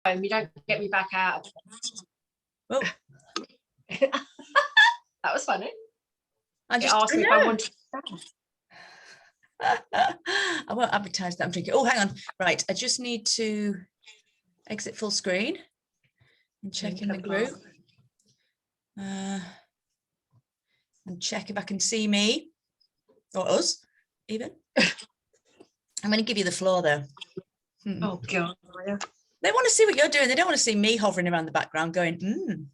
home, you don't get me back out. Oh. That was funny. I asked me if I wanted I won't advertise that I'm drinking. Oh, hang on. Right, I just need to exit full screen and check in the group. And check if I can see me or us even. I'm going to give you the floor though. Oh God. They want to see what you're doing. They don't want to see me hovering around the background going,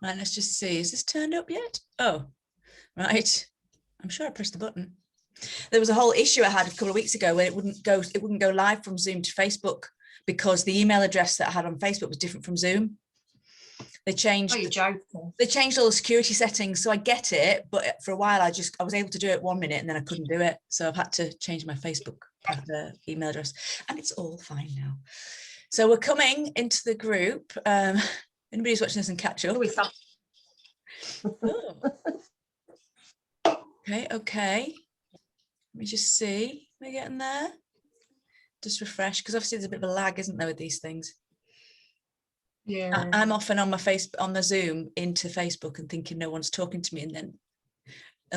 Right, let's just see. Is this turned up yet? Oh, right. I'm sure I pressed the button. There was a whole issue I had a couple of weeks ago where it wouldn't go live from Zoom to Facebook because the email address that I had on Facebook was different from Zoom. They changed. Oh, you're joking. They changed all the security settings, so I get it, but for a while I was able to do it 1 minute and then I couldn't do it, so I've had to change my Facebook email address, and it's all fine now. So we're coming into the group. Anybody's watching this and catch up? Oh. Okay. Let me just see. We're getting there. Just refresh, because obviously there's a bit of a lag, isn't there, with these things? Yeah. I'm often on the Zoom into Facebook and thinking no one's talking to me, and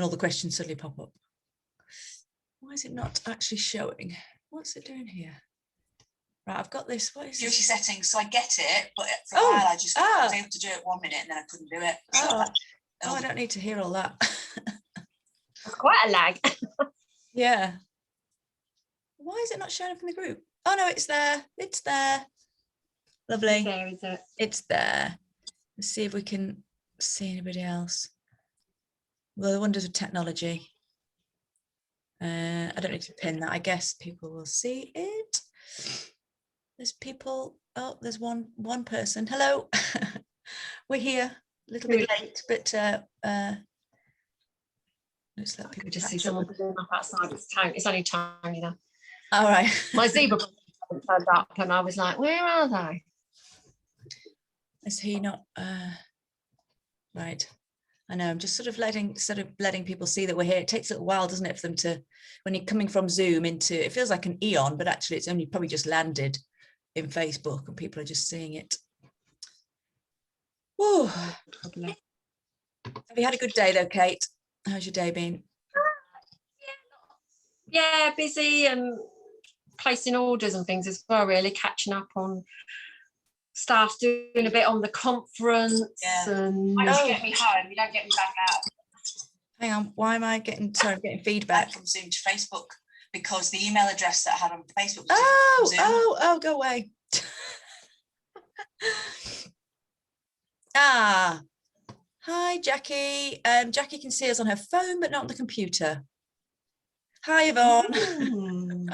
all the questions suddenly pop up. Why is it not actually showing? What's it doing here? Right, I've got this. What is security settings? So I get it, but for a while I was able to do it 1 minute and then I couldn't do it. So I don't need to hear all that. It's quite a lag. Yeah. Why is it not showing up in the group? Oh no, it's there. It's there. Lovely. There is it. It's there. Let's see if we can see anybody else. Well, the wonders of technology. I don't need to pin that. I guess people will see it. There's people. Oh, there's one person. Hello. We're here. A little bit late, but let's let people just see someone up outside. It's only Tony now. All right. My zebra turned up, and I was like, "Where are they?" Is he not? Right. I know. I'm just sort of letting people see that we're here. It takes a little while, doesn't it, for them to, when you're coming from Zoom into, it feels like an eon, but actually it's only probably just landed in Facebook and people are just seeing it. Whoa. Have you had a good day though, Kate? How's your day been? Yeah, busy and placing orders and things as well, really catching up on staff, doing a bit on the conference. Yeah. And get me home, you don't get me back out. Hang on, why am I getting feedback from Zoom to Facebook? Because the email address that I had on Facebook was different from Zoom. Go away. Hi Jackie. Jackie can see us on her phone but not on the computer. Hi Yvonne.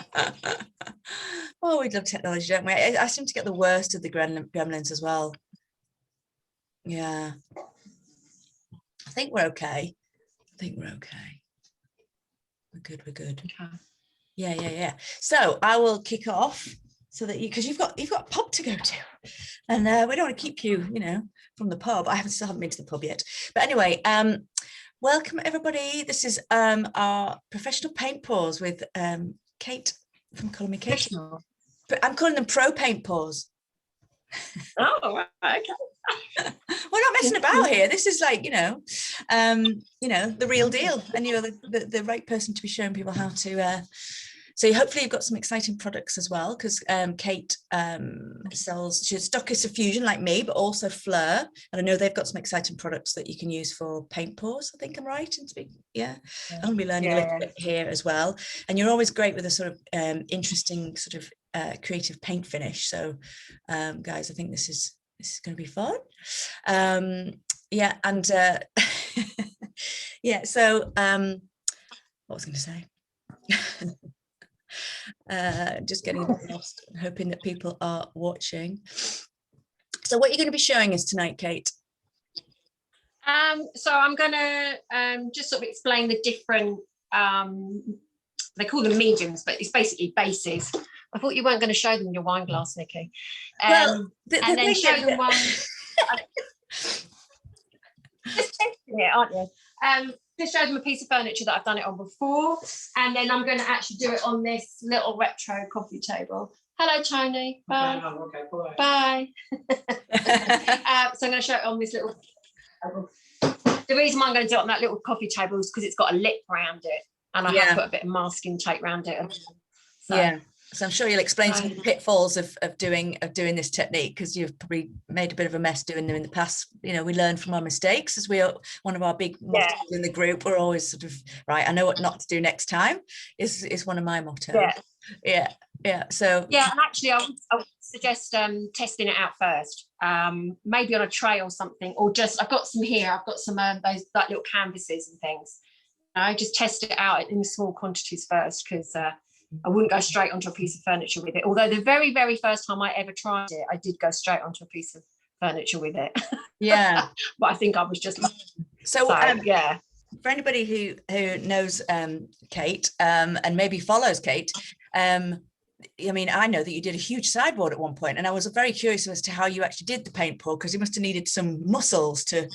Oh, we love technology, don't we? I seem to get the worst of the gremlins as well. Yeah. I think we're okay. We're good. Okay. Yeah. So I will kick off so that because you've got a pub to go to, and we don't want to keep you, from the pub. I still haven't been to the pub yet, but anyway, welcome everybody. This is our professional paint pours with Kate from Calling Me Kate. But I'm calling them pro paint pours. Oh, okay. We're not messing about here. This is like, the real deal, and you're the right person to be showing people how to. So hopefully you've got some exciting products as well, because Kate she's stockist of Fusion like me, but also Fleur, and I know they've got some exciting products that you can use for paint pours. I think I'm right in speaking. Yeah, I'm going to be learning a little bit here as well. And you're always great with a sort of interesting sort of creative paint finish. So guys, I think this is going to be fun. Yeah, and yeah. So what was I going to say? Just getting a bit lost, hoping that people are watching. So what are you going to be showing us tonight, Kate? So I'm going to just sort of explain the different, they call them mediums, but it's basically bases. I thought you weren't going to show them your wine glass, Nikki. Well, and then show them one. Just testing it, aren't you? Just show them a piece of furniture that I've done it on before, and then I'm going to actually do it on this little retro coffee table. Hello, Tony. Bye. Okay, bye. Bye. So I'm going to show it on this little table. The reason why I'm going to do it on that little coffee table is because it's got a lip around it, and I have put a bit of masking tape around it. So, yeah. So I'm sure you'll explain some of the pitfalls of doing this technique, because you've probably made a bit of a mess doing them in the past. You know, we learn from our mistakes, as one of our big mottos in the group. We're always sort of, right, I know what not to do next time is one of my mottos. Yeah. So and actually I would suggest testing it out first, maybe on a tray or something, or just, I've got some here, I've got some those like little canvases and things. I just test it out in small quantities first, because I wouldn't go straight onto a piece of furniture with it. Although the very, very first time I ever tried it, I did go straight onto a piece of furniture with it. Yeah. But I think I was just yeah. For anybody who knows Kate and maybe follows Kate, I mean, I know that you did a huge sideboard at one point, and I was very curious as to how you actually did the paint pour, because you must have needed some muscles to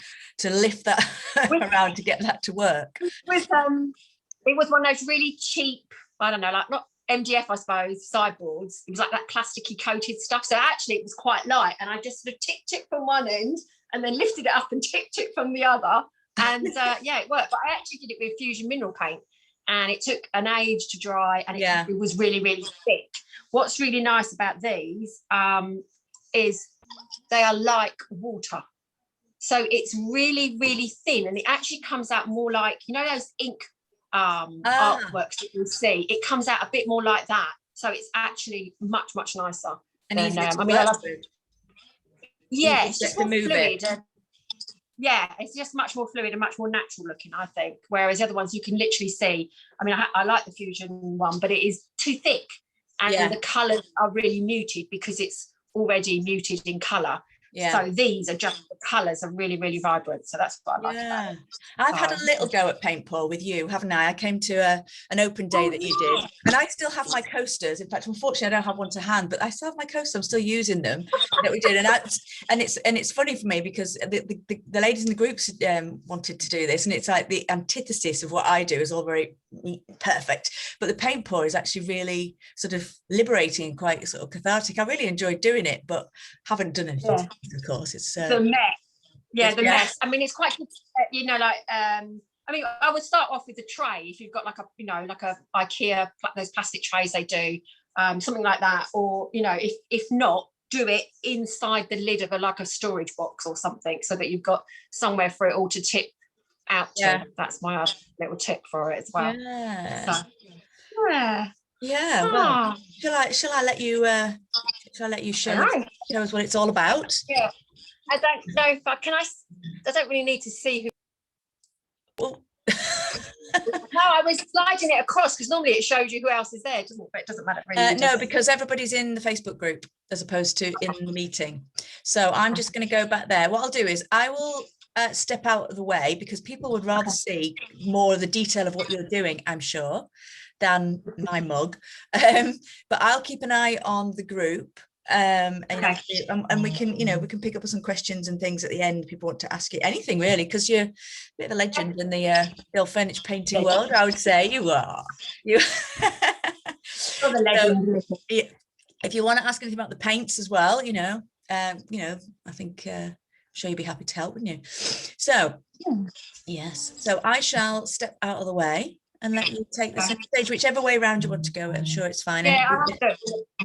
lift that around to get that to work. It was one of those really cheap, I don't know, like not MDF, I suppose, sideboards. It was like that plasticky coated stuff. So actually it was quite light, and I just sort of tipped from one end and then lifted it up and tipped it from the other. And it worked. But I actually did it with Fusion mineral paint, and it took an age to dry, and it was really, really thick. What's really nice about these is they are like water. So it's really, really thin, and it actually comes out more like, you know, those ink artworks that you see. It comes out a bit more like that. So it's actually much, much nicer. And than, easier to I mean, I love it. Yeah, it's just more move fluid. Yeah, it's just much more fluid and much more natural looking, I think. Whereas the other ones you can literally see. I mean, I like the Fusion one, but it is too thick, and the colours are really muted because it's already muted in colour. So these are just, the colours are really, really vibrant. So that's what I like about it. I've had a little go at paint pour with you, haven't I? I came to an open day that you did, and I still have my coasters. In fact, unfortunately, I don't have one to hand, but I still have my coasters. I'm still using them that we did, and it's funny for me because the ladies in the groups wanted to do this, and it's like the antithesis of what I do is all very perfect, but the paint pour is actually really sort of liberating and quite sort of cathartic. I really enjoyed doing it, but haven't done anything. Of course, it's the mess. The mess. I mean, it's quite good, you know, like I mean, I would start off with a tray if you've got like a IKEA, those plastic trays they do, something like that, or you know, if not, do it inside the lid of a storage box or something, so that you've got somewhere for it all to tip out to. That's my little tip for it as well. Well, shall I let you show us what it's all about? I don't know if I don't really need to see who. Well, no, I was sliding it across because normally it shows you who else is there, doesn't it? But it doesn't matter really. No, because everybody's in the Facebook group as opposed to in the meeting. So I'm just going to go back there. What I'll do is I will step out of the way, because people would rather see more of the detail of what you're doing, I'm sure, than my mug. But I'll keep an eye on the group. And we can, we can pick up some questions and things at the end. People want to ask you anything really, because you're a bit of a legend in the Bill furniture painting world. I would say you are. So, if you want to ask anything about the paints as well, I think I'm sure you'd be happy to help, wouldn't you? So yes, so I shall step out of the way and let you take the stage, whichever way around you want to go. I'm sure it's fine. Yeah, I have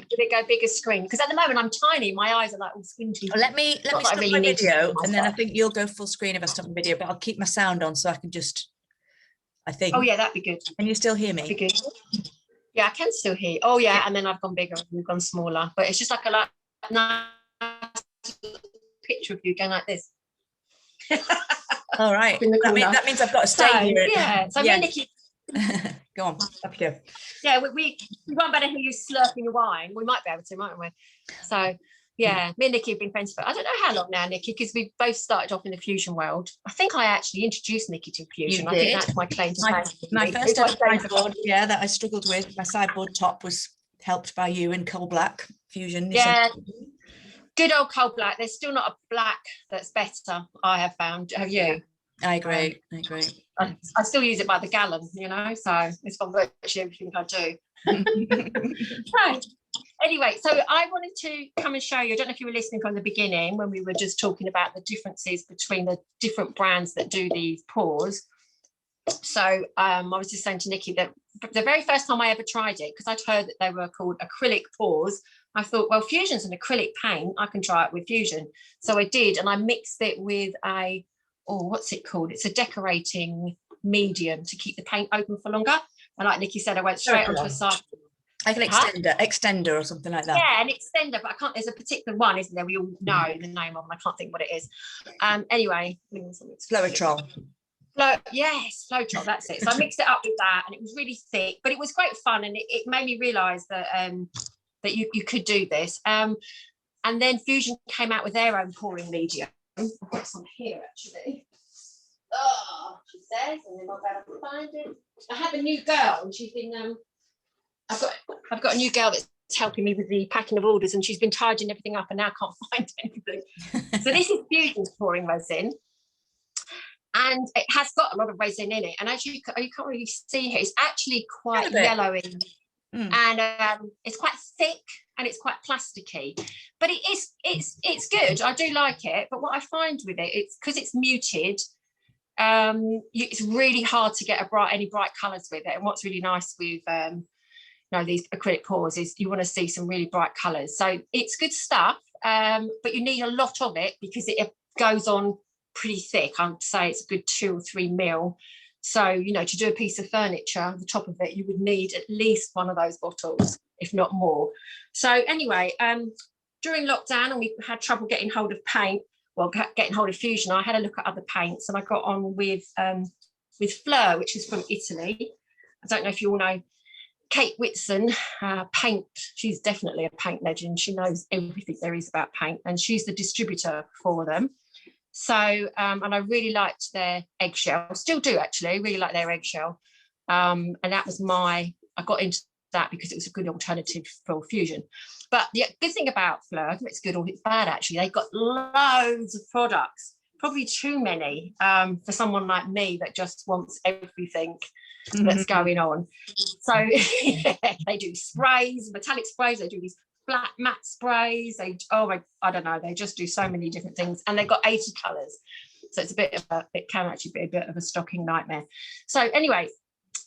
to go bigger screen, because at the moment I'm tiny. My eyes are like all squinty. Well, let me stop my video, and then I think you'll go full screen if I stop the video. But I'll keep my sound on so I can just. I think. Oh yeah, that'd be good. Can you still hear me? That'd be good. Yeah, I can still hear you. Oh yeah, and then I've gone bigger and you've gone smaller, but it's just like a nice picture of you going like this. All right. That means I've got to stay here. Yeah. So me and Nikki. Go on, up you go. Yeah, we won't better hear you slurping your wine. We might be able to, mightn't we? So yeah, me and Nikki have been friends for I don't know how long now, Nikki, because we both started off in the Fusion world. I think I actually introduced Nikki to Fusion. I think that's my claim to fame. My first ever sideboard, that I struggled with. My sideboard top was helped by you in coal black Fusion. Yeah. Good old coal black. There's still not a black that's better, I have found. Have you? I agree. I still use it by the gallon, so it's from virtually everything I do. Right. Anyway, so I wanted to come and show you, I don't know if you were listening from the beginning when we were just talking about the differences between the different brands that do these pours. So I was just saying to Nikki that the very first time I ever tried it, because I'd heard that they were called acrylic pours, I thought, well, Fusion's an acrylic paint, I can try it with Fusion. So I did, and I mixed it with what's it called? It's a decorating medium to keep the paint open for longer. And like Nikki said, I went straight onto a site. Like an extender or something like that. Yeah, an extender, but I can't, there's a particular one, isn't there? We all know the name of them. I can't think what it is. Anyway. Floetrol. Floetrol, that's it. So I mixed it up with that, and it was really thick, but it was great fun, and it made me realise that that you could do this. And then Fusion came out with their own pouring medium. I've got some here, actually. Oh, she says, and then I'll be able to find it. I have a new girl, and she's been... I've got a new girl that's helping me with the packing of orders, and she's been tidying everything up and now can't find anything. So this is Fusion's pouring resin, and it has got a lot of resin in it. And as you can't really see here, it's actually quite yellowy, and it's quite thick and it's quite plasticky. But it's good. I do like it. But what I find with it, it's because it's muted. It's really hard to get any bright colours with it. And what's really nice with these acrylic pours is you want to see some really bright colours. So it's good stuff, but you need a lot of it because it goes on pretty thick. I'd say it's a good 2 or 3 mil. So, to do a piece of furniture, the top of it, you would need at least one of those bottles, if not more. So anyway, during lockdown, and we had trouble getting hold of paint, getting hold of Fusion, I had a look at other paints, and I got on with Fleur, which is from Italy. I don't know if you all know Kate Whitson, paint. She's definitely a paint legend. She knows everything there is about paint, and she's the distributor for them. So, and I really liked their eggshell. Still do, actually. Really like their eggshell. And that was I got into that because it was a good alternative for Fusion. But the good thing about Fleur, it's good or it's bad, actually, they've got loads of products, probably too many for someone like me that just wants everything that's going on. So they do sprays, metallic sprays, they do these flat matte sprays, I don't know, they just do so many different things, and they've got 80 colours, so it can actually be a bit of a stocking nightmare. So anyway,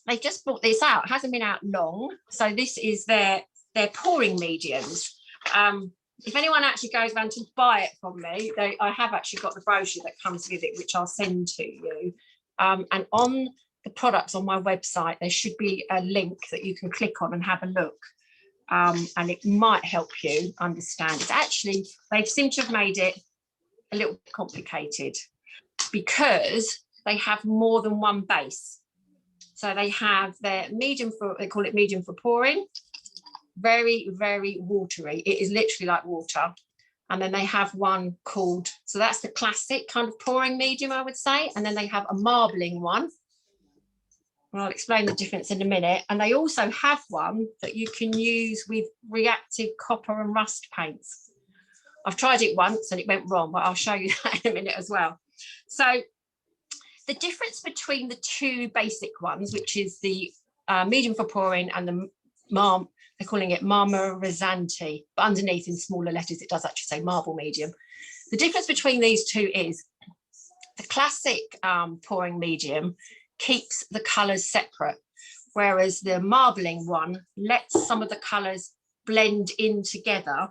they just brought this out. It hasn't been out long, so this is their pouring mediums. If anyone actually goes around to buy it from me, I have actually got the brochure that comes with it, which I'll send to you, and on the products on my website there should be a link that you can click on and have a look, and it might help you understand. It's actually, they seem to have made it a little bit complicated because they have more than one base. So they have their medium they call it medium for pouring, very, very watery. It is literally like water. And then they have one called, so that's the classic kind of pouring medium, I would say. And then they have a marbling one. Well, I'll explain the difference in a minute. And they also have one that you can use with reactive copper and rust paints. I've tried it once and it went wrong, but I'll show you that in a minute as well. So the difference between the two basic ones, which is the medium for pouring and the they're calling it Marmorizante, but underneath in smaller letters, it does actually say marble medium. The difference between these two is the classic pouring medium keeps the colours separate, whereas the marbling one lets some of the colours blend in together,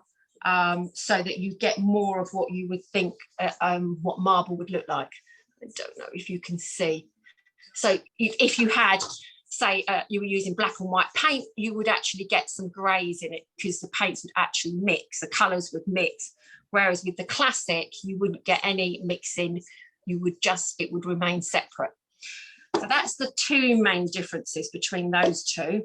so that you get more of what you would think what marble would look like. I don't know if you can see. So if you had, say, you were using black and white paint, you would actually get some greys in it because the paints would actually mix, the colours would mix. Whereas with the classic, you wouldn't get any mixing, it would remain separate. So that's the two main differences between those two.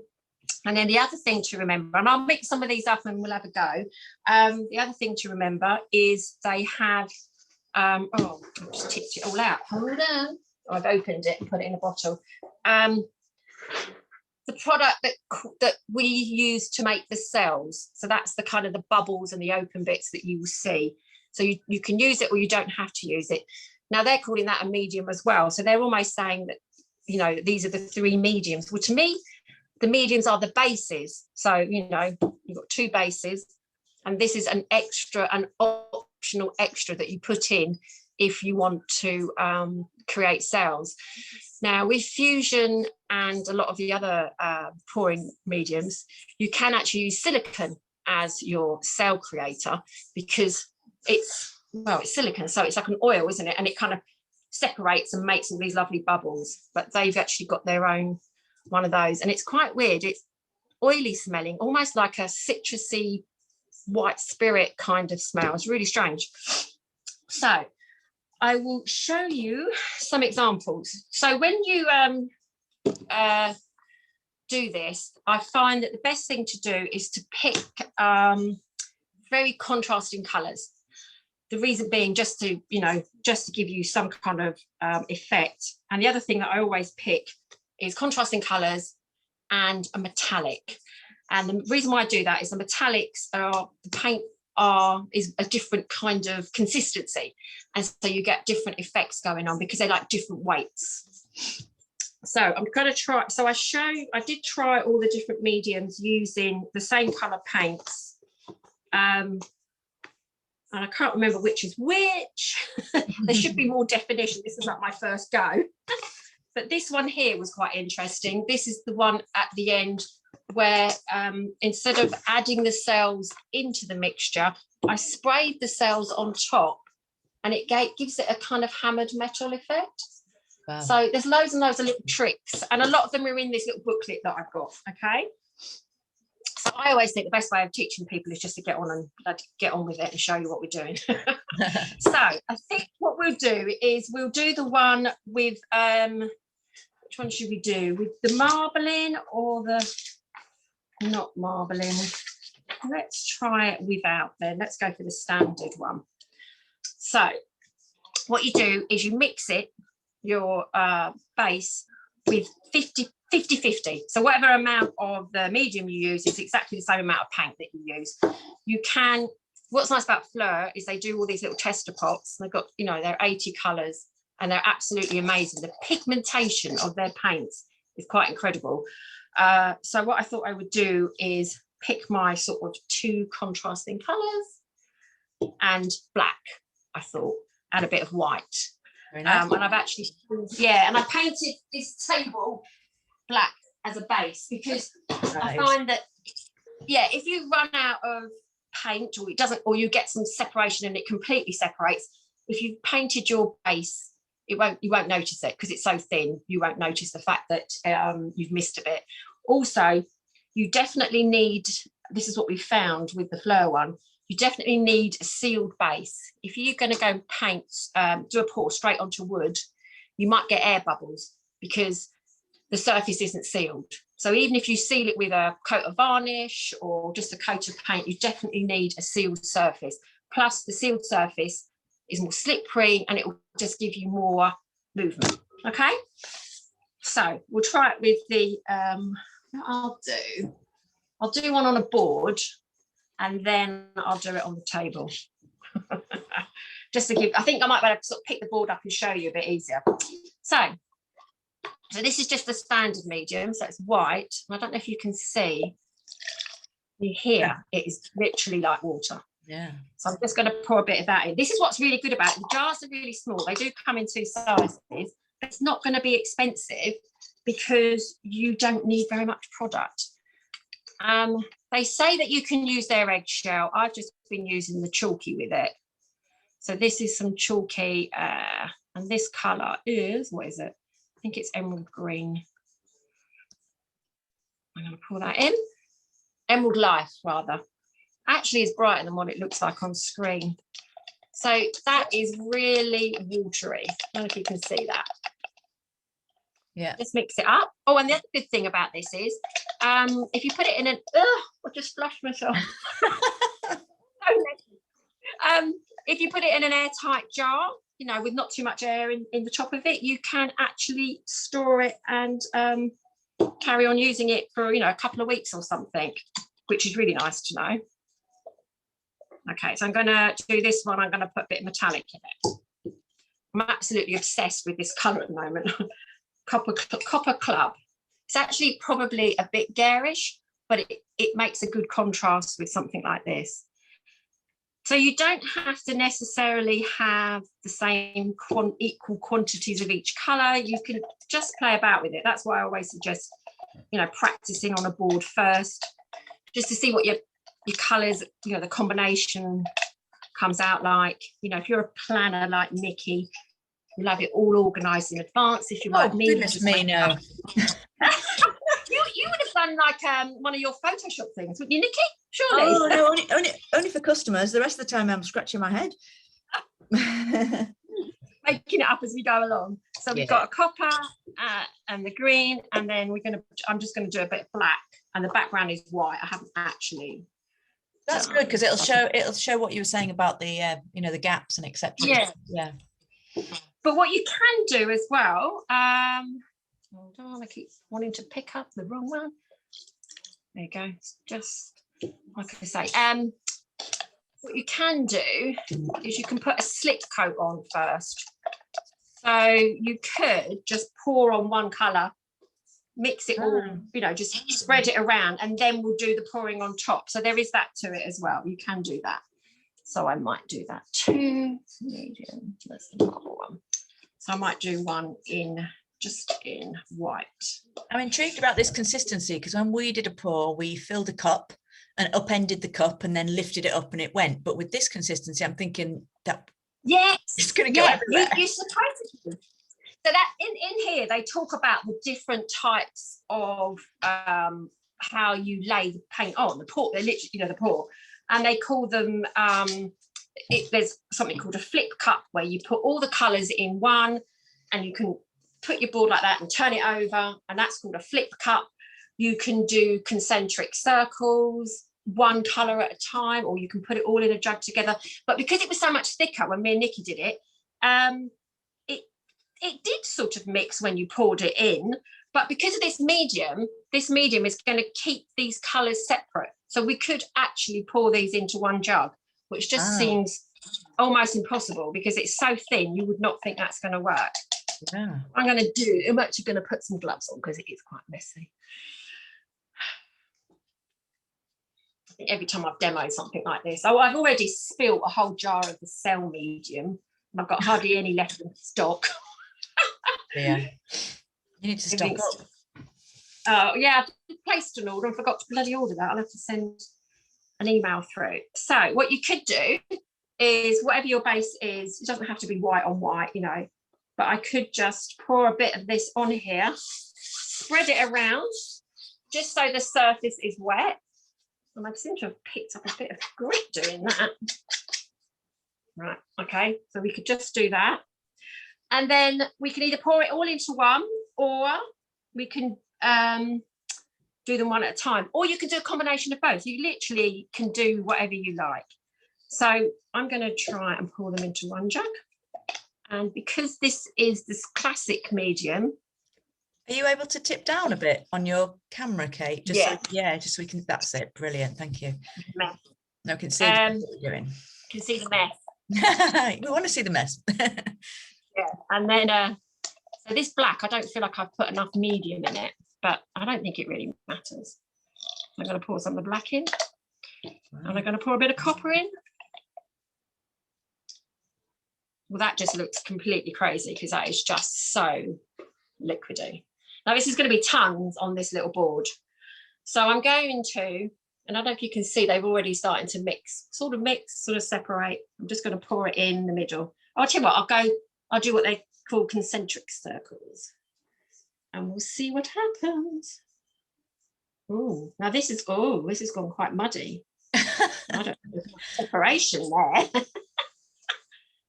And then the other thing to remember, and I'll mix some of these up and we'll have a go. The other thing to remember is they have, I've just tipped it all out. Hold on. I've opened it and put it in a bottle. The product that we use to make the cells. So that's the kind of the bubbles and the open bits that you will see. So you can use it or you don't have to use it. Now they're calling that a medium as well. So they're almost saying that, these are the three mediums. Well, to me, the mediums are the bases. So, you know, you've got 2 bases, and this is an optional extra that you put in if you want to create cells. Now, with Fusion and a lot of the other pouring mediums, you can actually use silicone as your cell creator, because it's silicone, so it's like an oil, isn't it? And it kind of separates and makes all these lovely bubbles. But they've actually got their own one of those, and it's quite weird. It's oily smelling, almost like a citrusy white spirit kind of smell. It's really strange. So I will show you some examples. So when you do this, I find that the best thing to do is to pick very contrasting colours. The reason being just to give you some kind of effect. And the other thing that I always pick is contrasting colours and a metallic. And the reason why I do that is the metallics the paint is a different kind of consistency, and so you get different effects going on because they're like different weights. So I'm going to try. So I did try all the different mediums using the same colour paints, and I can't remember which is which. There should be more definition. This is like my first go. But this one here was quite interesting. This is the one at the end where instead of adding the cells into the mixture, I sprayed the cells on top, and it gives it a kind of hammered metal effect. Wow. So there's loads and loads of little tricks, and a lot of them are in this little booklet that I've got, okay? So I always think the best way of teaching people is just to get on with it and show you what we're doing. So I think what we'll do is we'll do the one with, which one should we do? With the marbling or the not marbling? Let's try it without then. Let's go for the standard one. So what you do is you mix it, your base, with 50-50. So whatever amount of the medium you use is exactly the same amount of paint that you use. You can, what's nice about Fleur is they do all these little tester pots. They've got, they're 80 colours, and they're absolutely amazing. The pigmentation of their paints is quite incredible. So what I thought I would do is pick my sort of 2 contrasting colours and black, I thought, and a bit of white. Very nice. And I've actually, and I painted this table black as a base because I find that, if you run out of paint or it doesn't, or you get some separation and it completely separates, if you've painted your base, you won't notice it because it's so thin. You won't notice the fact that you've missed a bit. Also, you definitely need, this is what we found with the Fleur one, you definitely need a sealed base. If you're going to go and paint, do a pour straight onto wood, you might get air bubbles because the surface isn't sealed. So even if you seal it with a coat of varnish or just a coat of paint, you definitely need a sealed surface. Plus the sealed surface is more slippery and it will just give you more movement. Okay, so we'll try it with the what I'll do one on a board, and then I'll do it on the table. Just to give, I think I might be able to sort of pick the board up and show you a bit easier. So this is just the standard medium, so it's white. I don't know if you can see here, it is literally like water. Yeah. So I'm just going to pour a bit of that in. This is what's really good about it. The jars are really small. They do come in 2 sizes. It's not going to be expensive because you don't need very much product. They say that you can use their eggshell. I've just been using the chalky with it. So this is some chalky, and this colour is, what is it? I think it's emerald green. I'm going to pour that in. Emerald Life, rather. Actually is brighter than what it looks like on screen. So that is really watery. I don't know if you can see that. Yeah. Just mix it up. Oh, and the other good thing about this is if you put it in an, I just flushed myself. If you put it in an airtight jar, with not too much air in the top of it, you can actually store it and carry on using it for, a couple of weeks or something, which is really nice to know. Okay, so I'm going to do this one. I'm going to put a bit of metallic in it. I'm absolutely obsessed with this colour at the moment. Copper Club. It's actually probably a bit garish, but it makes a good contrast with something like this. So you don't have to necessarily have the same equal quantities of each colour. You can just play about with it. That's why I always suggest, you know, practicing on a board first, just to see what your colours, you know, the combination comes out like. You know, if you're a planner like Nikki, you'll have it all organised in advance. If you're like me, goodness me, no. You would have done like one of your Photoshop things, wouldn't you, Nikki? Surely. Oh no, only for customers. The rest of the time I'm scratching my head. Making it up as we go along. So we've got a copper and the green, and then I'm just gonna do a bit of black, and the background is white. I haven't actually. That's good, because it'll show what you were saying about the you know, the gaps and etc. Yeah. But what you can do as well, hold on, I keep wanting to pick up the wrong one. There you go. It's just like I say, what you can do is you can put a slip coat on first. So you could just pour on one colour, mix it all, you know, just spread it around, and then we'll do the pouring on top. So there is that to it as well. You can do that. So I might do that too. Medium, that's the marble one. So I might do one just in white. I'm intrigued about this consistency, because when we did a pour, we filled a cup and upended the cup and then lifted it up and it went. But with this consistency, I'm thinking that it's going to go everywhere. You're surprised. So that in here, they talk about the different types of how you lay the paint on the pour. They're literally, you know, the pour, and they call them. There's something called a flip cup, where you put all the colours in one, and you can put your board like that and turn it over, and that's called a flip cup. You can do concentric circles, one colour at a time, or you can put it all in a jug together. But because it was so much thicker when me and Nikki did it, it did sort of mix when you poured it in. But because of this medium is going to keep these colours separate. So we could actually pour these into one jug, which just seems almost impossible because it's so thin, you would not think that's going to work. Yeah. I'm actually going to put some gloves on because it is quite messy. I think every time I've demoed something like this, I've already spilt a whole jar of the Cell medium, and I've got hardly any left in stock. Yeah, you need to stock up. Yeah, I placed an order and forgot to bloody order that. I'll have to send an email through. So what you could do is, whatever your base is, it doesn't have to be white on white, you know, but I could just pour a bit of this on here, spread it around just so the surface is wet. And I seem to have picked up a bit of grip doing that. Right, okay, so we could just do that. And then we can either pour it all into one, or we can do them one at a time, or you can do a combination of both. You literally can do whatever you like. So I'm going to try and pour them into one jug. And because this is this classic medium. Are you able to tip down a bit on your camera, Kate? Just just so we can, that's it. Brilliant, thank you. Mess. No, I can see what you're doing. Can see the mess. We want to see the mess. Yeah, and then so this black, I don't feel like I've put enough medium in it, but I don't think it really matters. I'm going to pour some of the black in, and I'm going to pour a bit of copper in. Well, that just looks completely crazy because that is just so liquidy. Now this is going to be tons on this little board, so I'm going to, and I don't know if you can see, they've already starting to mix, sort of separate. I'm just going to pour it in the middle. I'll tell you what, I'll do what they call concentric circles, and we'll see what happens. Oh, now this is gone quite muddy. I don't know, there's much separation there.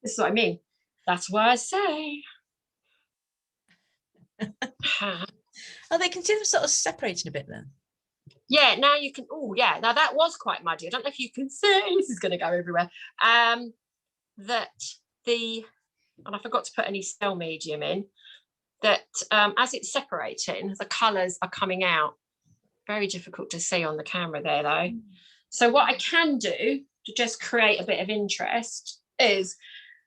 This is what I mean. That's why I say. They can see them sort of separating a bit then. Yeah, now you can. Oh, yeah. Now that was quite muddy. I don't know if you can see. This is going to go everywhere. And I forgot to put any Cell medium in. That as it's separating, the colours are coming out. Very difficult to see on the camera there, though. So what I can do to just create a bit of interest is,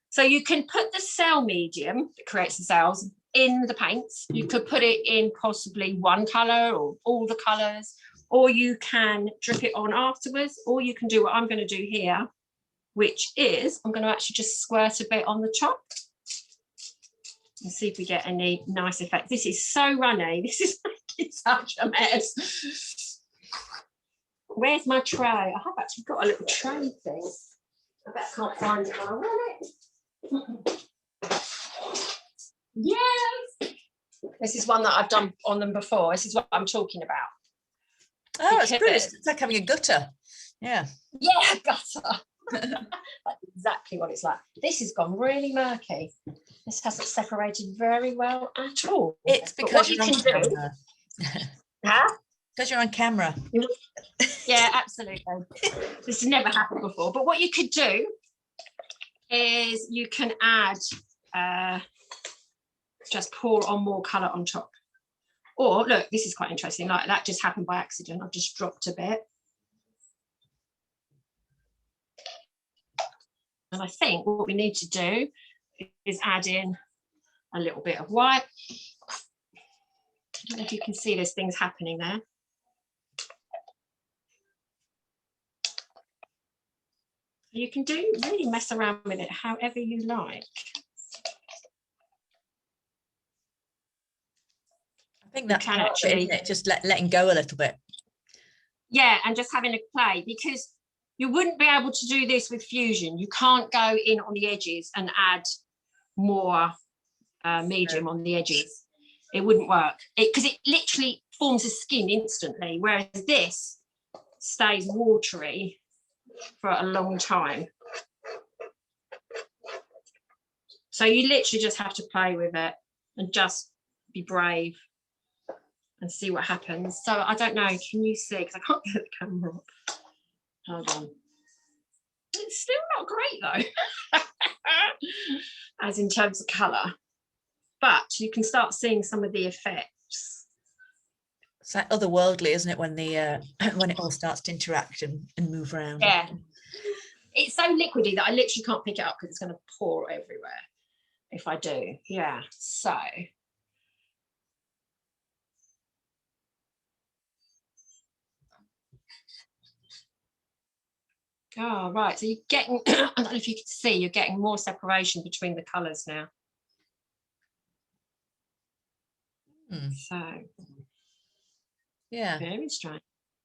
so you can put the Cell medium that creates the cells in the paints. You could put it in possibly one colour or all the colours, or you can drip it on afterwards, or you can do what I'm going to do here, which is I'm going to actually just squirt a bit on the top and see if we get any nice effect. This is so runny. This is making such a mess. Where's my tray? I have actually got a little tray thing. I bet I can't find it when I want it. Yes. This is one that I've done on them before. This is what I'm talking about. Oh, it's good. It's like having a gutter. Yeah. Yeah, gutter. That's exactly what it's like. This has gone really murky. This hasn't separated very well at all. It's because you're on camera. Huh? Because you're on camera. Yeah, absolutely. This has never happened before. But what you could do is you can add, just pour on more colour on top. Or look, this is quite interesting. Like that just happened by accident. I've just dropped a bit. And I think what we need to do is add in a little bit of white. I don't know if you can see there's things happening there. You can really mess around with it however you like. I think that can actually, isn't it? Just letting go a little bit. Yeah, and just having a play, because you wouldn't be able to do this with Fusion. You can't go in on the edges and add more medium on the edges. It wouldn't work because it literally forms a skin instantly, whereas this stays watery for a long time. So you literally just have to play with it and just be brave and see what happens. So I don't know, can you see? Because I can't get the camera up. Hold on. It's still not great though, as in terms of colour. But you can start seeing some of the effects. It's like otherworldly, isn't it, when the when it all starts to interact and move around? Yeah. It's so liquidy that I literally can't pick it up because it's going to pour everywhere if I do. Yeah. So. Oh, right. So you're getting, I don't know if you can see, you're getting more separation between the colours now. So, yeah, very strange.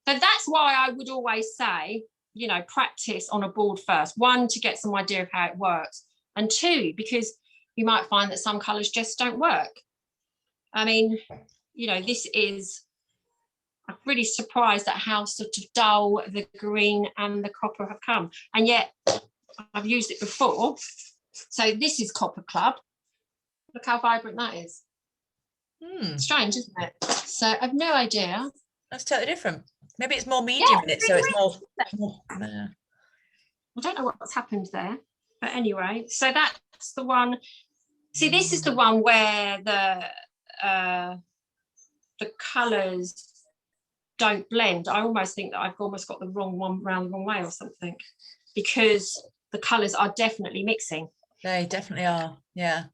So that's why I would always say, you know, practice on a board first. One, to get some idea of how it works. And two, because you might find that some colours just don't work. I mean, you know, I'm really surprised at how sort of dull the green and the copper have come. And yet I've used it before. So this is Copper Club. Look how vibrant that is. Strange, isn't it? So I've no idea. That's totally different. Maybe it's more medium in it, so it's more I don't know what's happened there. But anyway, so that's the one. See, this is the one where the colours don't blend. I almost think that I've almost got the wrong one round the wrong way or something, because the colours are definitely mixing. They definitely are. Yeah.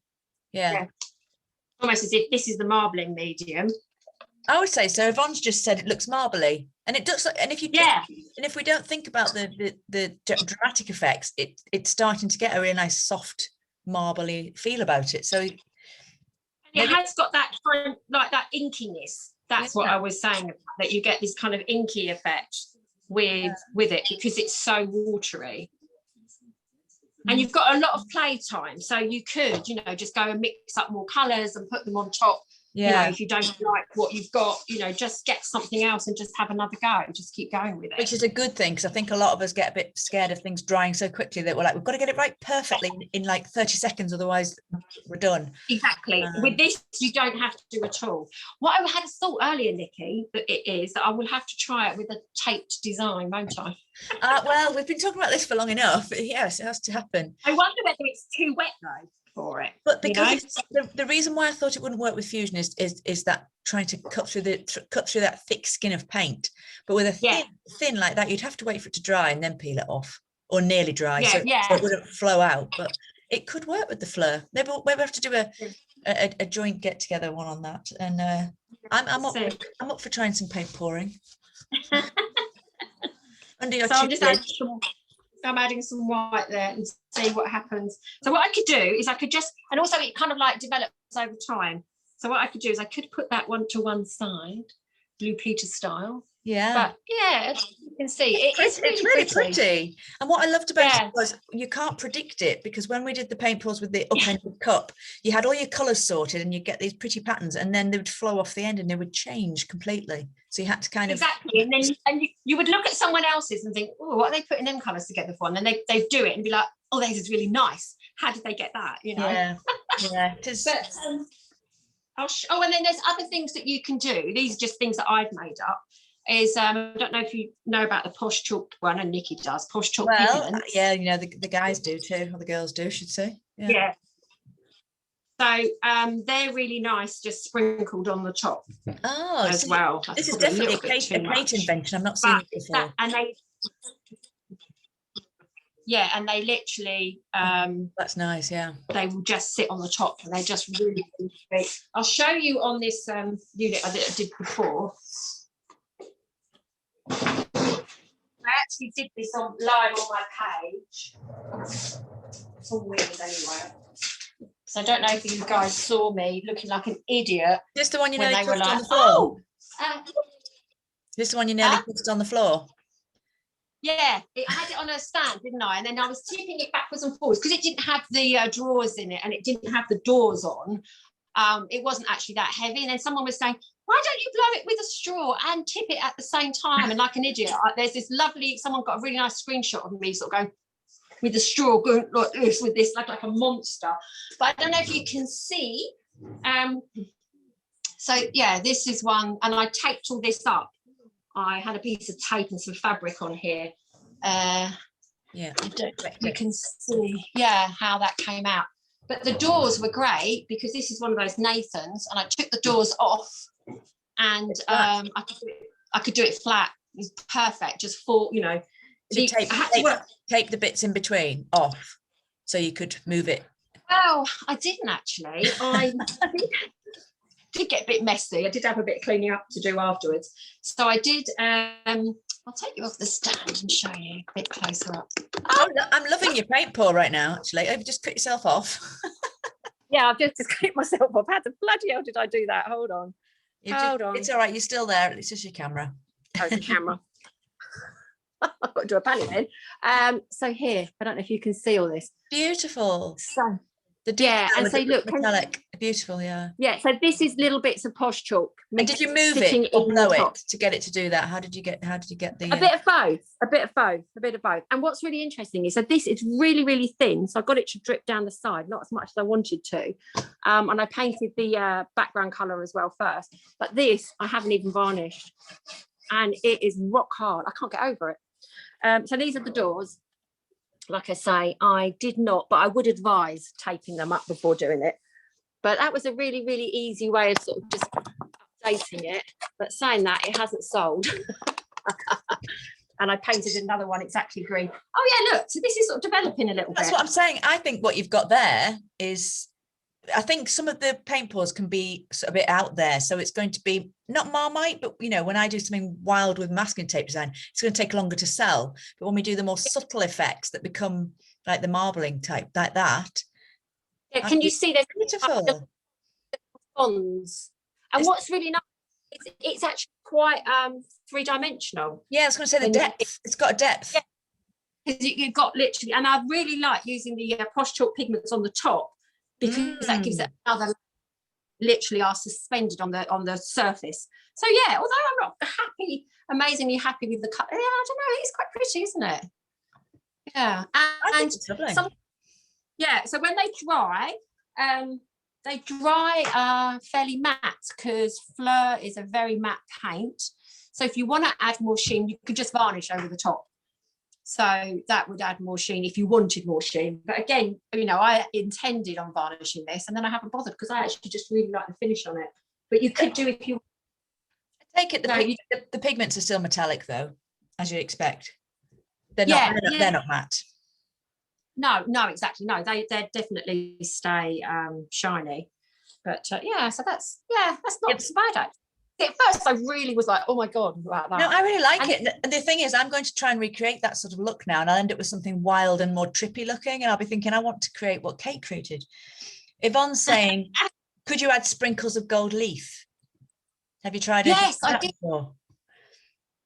Almost as if this is the marbling medium. I would say so. Yvonne's just said it looks marbly, and it looks like. And if you and if we don't think about the dramatic effects, it's starting to get a really nice soft marbly feel about it. So it has got that kind of, like that inkiness. That's what I was saying, that you get this kind of inky effect with it because it's so watery. And you've got a lot of play time, so you could, you know, just go and mix up more colours and put them on top. You know, if you don't like what you've got, you know, just get something else and just have another go. Just keep going with it. Which is a good thing, because I think a lot of us get a bit scared of things drying so quickly that we're like, we've got to get it right perfectly in like 30 seconds, otherwise we're done. Exactly. With this, you don't have to do at all. What I had a thought earlier, Nikki, that it is that I will have to try it with a taped design, won't I? Well, we've been talking about this for long enough. Yes, it has to happen. I wonder whether it's too wet though for it. But because the reason why I thought it wouldn't work with Fusion is that trying to cut through that thick skin of paint. But with a thin like that, you'd have to wait for it to dry and then peel it off, or nearly dry, so it wouldn't flow out. But it could work with the Fleur. Maybe we have to do a joint get together one on that, and I'm up for trying some paint pouring. Under your So I'm adding some white there and see what happens. So what I could do is I could just, and also it kind of like develops over time. So what I could do is I could put that one to one side, Blue Peter style. Yeah. But yeah, you can see it's really pretty. And what I loved about it was you can't predict it, because when we did the paint pours with the up-ended cup, you had all your colours sorted and you get these pretty patterns, and then they would flow off the end and they would change completely. So you had to kind of and then you would look at someone else's and think, oh, what are they putting them colours together for? And then they do it and be like, oh, this is really nice. How did they get that? You know? Yeah. It is. But, and then there's other things that you can do. These are just things that I've made up. Is I don't know if you know about the Posh Chalk one, and Nikki does Posh Chalk pigments. Yeah, you know, the guys do too, or the girls do, I should say. Yeah. So they're really nice, just sprinkled on the top. Oh, as well. This is definitely a paint invention. I've not seen it before. And they literally that's nice. Yeah, they will just sit on the top, and they're just really big. I'll show you on this unit I did before. I actually did this live on my page. It's all weird anyway. So I don't know if you guys saw me looking like an idiot. This the one you nearly pushed on the floor? Oh! This the one you nearly pushed on the floor? Yeah, I had it on a stand, didn't I? And then I was tipping it backwards and forwards because it didn't have the drawers in it, and it didn't have the doors on. It wasn't actually that heavy. And then someone was saying, why don't you blow it with a straw and tip it at the same time? And like an idiot, there's this lovely, someone got a really nice screenshot of me sort of going with the straw, going like this, with this like a monster. But I don't know if you can see. So yeah, this is one, and I taped all this up. I had a piece of tape and some fabric on here. You can see, how that came out. But the doors were great because this is one of those Nathans, and I took the doors off, and I could do it flat. It was perfect, just for, you know. So take the bits in between off so you could move it. Well, I didn't actually. I did get a bit messy. I did have a bit of cleaning up to do afterwards. So I did. I'll take you off the stand and show you a bit closer up. Oh, I'm loving your paint pour right now, actually. Have you just cut yourself off? Yeah, I've just cut myself off. How the bloody hell did I do that? Hold on. Hold on. It's all right. You're still there. It's just your camera. Oh, it's the camera. I've got to do a panel then. So here, I don't know if you can see all this. Beautiful. So and so look, metallic, beautiful, yeah. Yeah, so this is little bits of Posh Chalk. And did you move it or blow it to get it to do that? How did you get the a bit of both. And what's really interesting is that this is really, really thin. So I got it to drip down the side, not as much as I wanted to. And I painted the background colour as well first. But this I haven't even varnished. And it is rock hard. I can't get over it. So these are the doors. Like I say, I did not, but I would advise taping them up before doing it. But that was a really, really easy way of sort of just updating it. But saying that, it hasn't sold. And I painted another one exactly green. Oh yeah, look, so this is sort of developing a little bit. That's what I'm saying. I think what you've got there is, I think some of the paint pours can be a bit out there. So it's going to be not Marmite, but you know, when I do something wild with masking tape design, it's going to take longer to sell. But when we do the more subtle effects that become like the marbling type, like that. Yeah, can you see there's beautiful bonds? And what's really nice, it's actually quite three-dimensional. Yeah, I was going to say the depth. It's got a depth. Yeah. You've got literally, and I really like using the Posh Chalk pigments on the top, because that gives it another, literally are suspended on the surface. So yeah, although I'm not amazingly happy with the cut, yeah, I don't know, it's quite pretty, isn't it? Yeah. And so when they dry fairly matte, because Fleur is a very matte paint. So if you want to add more sheen, you could just varnish over the top. So that would add more sheen if you wanted more sheen. But again, you know, I intended on varnishing this, and then I haven't bothered because I actually just really like the finish on it. But you could do if you... I take it the pigments are still metallic though, as you expect. They're not matte. No, exactly. No, they definitely stay shiny. But yeah, so that's not Yep. so bad actually. At first, I really was like, "Oh my god," about that. No, I really like And it. The thing is, I'm going to try and recreate that sort of look now, and I'll end up with something wild and more trippy looking. And I'll be thinking, I want to create what Kate created. Yvonne's saying, could you add sprinkles of gold leaf? Have you tried anything yes, like I that did. before?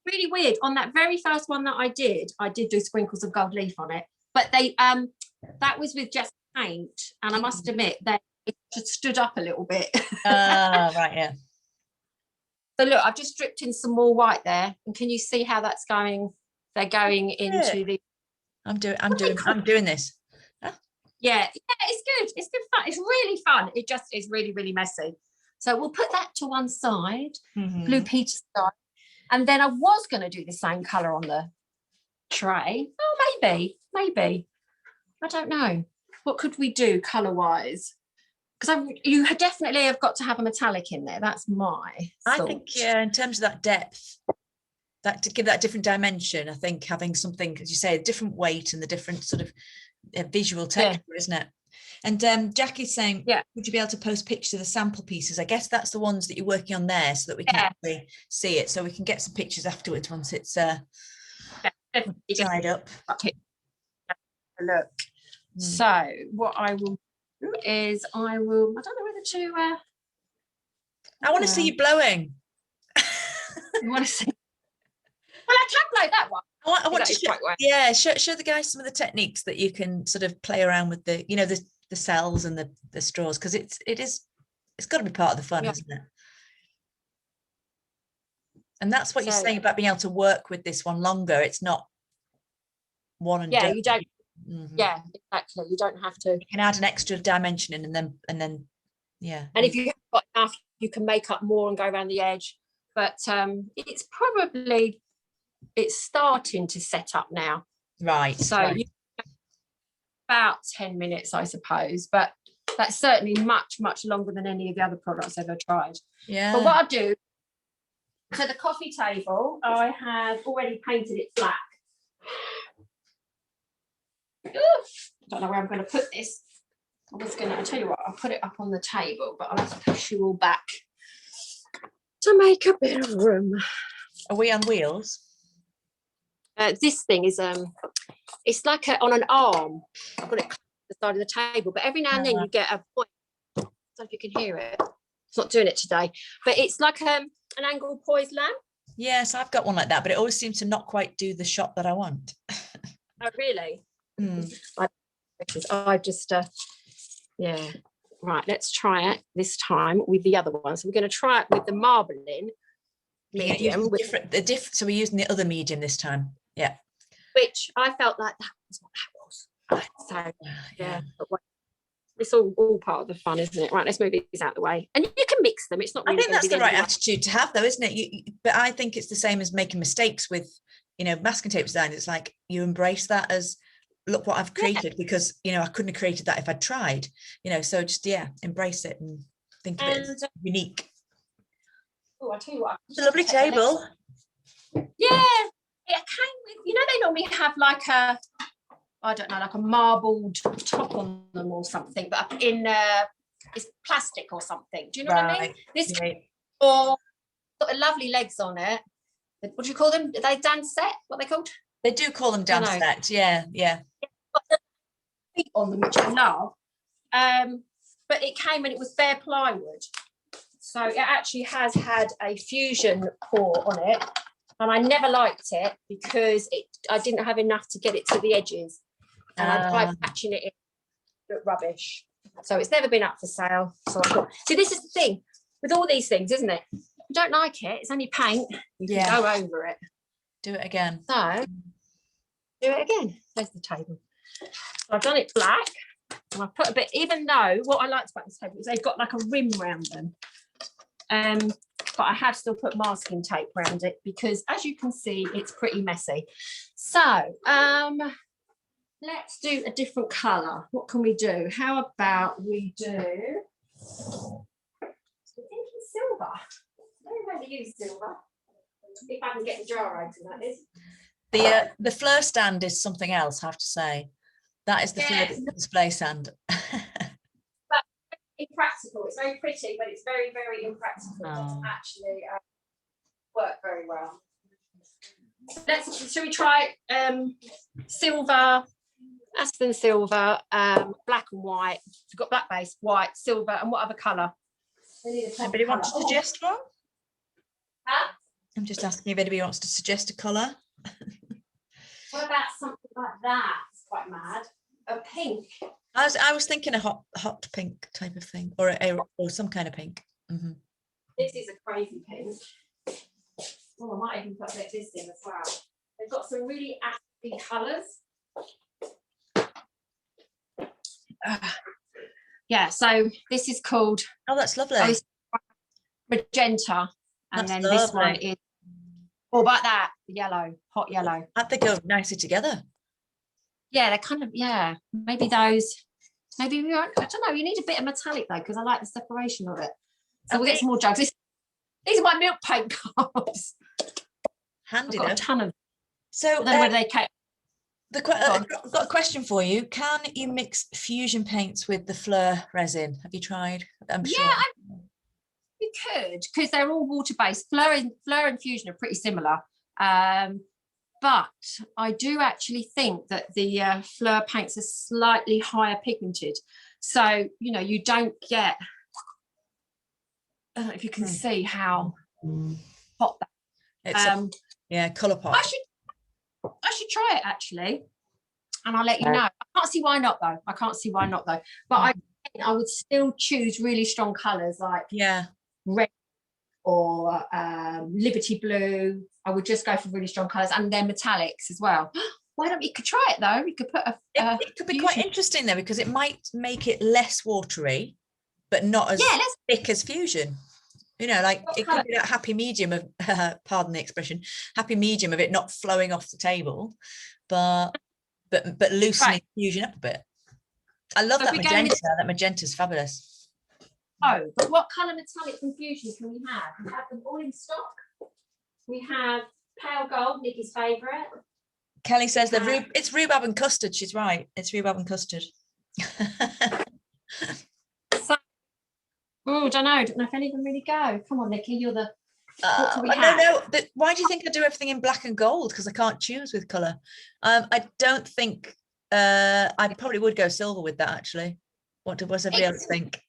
Really weird. On that very first one that I did do sprinkles of gold leaf on it. But they that was with just paint, and I must admit that it just stood up a little bit. Right, yeah. So look, I've just dripped in some more white there, and can you see how that's going? They're going into the. I'm doing this. Yeah, it's good. It's good fun. It's really fun. It just is really, really messy. So we'll put that to one side, Blue Peter style. And then I was going to do the same colour on the tray. Oh, maybe. I don't know. What could we do colour-wise? Because you definitely have got to have a metallic in there. That's my thought. I think, yeah, in terms of that depth, that to give that different dimension, I think having something, as you say, a different weight and the different sort of visual texture, isn't it? And Jackie's saying, would you be able to post pictures of the sample pieces? I guess that's the ones that you're working on there, so that we can actually see it, so we can get some pictures afterwards once it's dried up. Look. So what I will do is I don't know whether to I want to see you blowing. You want to see? Well, I can blow that one. I want to show the guys some of the techniques that you can sort of play around with the, you know, the cells and the straws, because it's got to be part of the fun, isn't it? And that's what you're saying about being able to work with this one longer. It's not one and done. You don't. Yeah, exactly. You don't have to. You can add an extra dimension in, and then yeah. And if you've got enough, you can make up more and go around the edge. But it's starting to set up now. Right. So about 10 minutes, I suppose. But that's certainly much, much longer than any of the other products I've ever tried. Yeah. But what I'll do, so the coffee table, I have already painted it black. I don't know where I'm going to put this. I'll tell you what, I'll put it up on the table, but I'll have to push you all back to make a bit of room. Are we on wheels? This thing is it's like on an arm. I've got it close to the side of the table, but every now and then you get a point. I don't know if you can hear it. It's not doing it today, but it's like an angled poised lamp. Yes, I've got one like that, but it always seems to not quite do the shot that I want. Oh, really? I just right, let's try it this time with the other one. So we're going to try it with the marbling medium. So we're using the other medium this time. Yeah. Which I felt like that was what that was. So yeah. It's all part of the fun, isn't it? Right, let's move these out of the way. And you can mix them. It's not really. I think that's the right attitude to have, though, isn't it? But I think it's the same as making mistakes with, masking tape design. It's like you embrace that as, look what I've created, because I couldn't have created that if I'd tried. So just embrace it and think of it as unique. Oh, I tell you what, it's a lovely table. Yeah, it came with. They normally have like a, I don't know, like a marbled top on them or something, but in it's plastic or something. Do you know what I mean? This or got lovely legs on it. What do you call them? Are they Danset? What are they called? They do call them Danset. Yeah. On them, which I love. But it came and it was bare plywood. So it actually has had a fusion pour on it. And I never liked it because I didn't have enough to get it to the edges. And I tried patching it in, it looked rubbish. So it's never been up for sale. So I thought, see, this is the thing with all these things, isn't it? If you don't like it, it's only paint. You can go over it. Do it again. So do it again. There's the table. So I've done it black. And I put a bit, even though what I liked about this table is they've got like a rim around them. But I have still put masking tape around it because, as you can see, it's pretty messy. So let's do a different colour. What can we do? How about we do, I think it's silver. I don't know how to use silver. If I can get the jar open, that is. The fleur stand is something else, I have to say. That is the fleur display stand. But it impractical. It's very pretty, but it's very, very impractical. It doesn't actually work very well. Shall we try silver, Aspen silver, black and white. We've got black base, white, silver, and what other colour? Anybody want to suggest one? Huh? I'm just asking if anybody wants to suggest a colour. What about something like that? It's quite mad. A pink. I was thinking a hot pink type of thing, or some kind of pink. Mm-hmm. This is a crazy pink. Oh, I might even put this in as well. They've got some really ashy colours. Yeah, so this is called. Oh, that's lovely. Magenta, and That's then lovely. this one is. Oh, about that yellow, hot yellow. They go nicely together. Yeah, they're kind of Maybe those. Maybe we aren't. I don't know. You need a bit of metallic though, because I like the separation of it. So we'll get some more jugs. These are my milk paint cups. Handy. I've got a ton of. So I don't know whether they came. I've got a question for you. Can you mix fusion paints with the Fleur resin? Have you tried? I'm sure. You could, because they're all water-based. Fleur and Fusion are pretty similar. But I do actually think that the Fleur paints are slightly higher pigmented. So, you don't get, I don't know if you can see how hot that is. It's colour pop. I should try it actually, and I'll let you know. I can't see why not though. But I would still choose really strong colours like red or Liberty Blue. I would just go for really strong colours, and then metallics as well. You could try it though. You could put it could be quite interesting though, because it might make it less watery, but not as thick as Fusion. Like it could be that happy medium of, pardon the expression, happy medium of it not flowing off the table, but loosening Fusion up a bit. I love that magenta. That magenta's fabulous. Oh, but what colour metallic from Fusion can we have? We have them all in stock. We have pale gold, Nikki's favourite. Kelly says it's rhubarb and custard. She's right. It's rhubarb and custard. I don't know if any of them really go. Come on, Nikki, you're the. No. Why do you think I do everything in black and gold? Because I can't choose with colour. I don't think. I probably would go silver with that actually. What does everybody else think?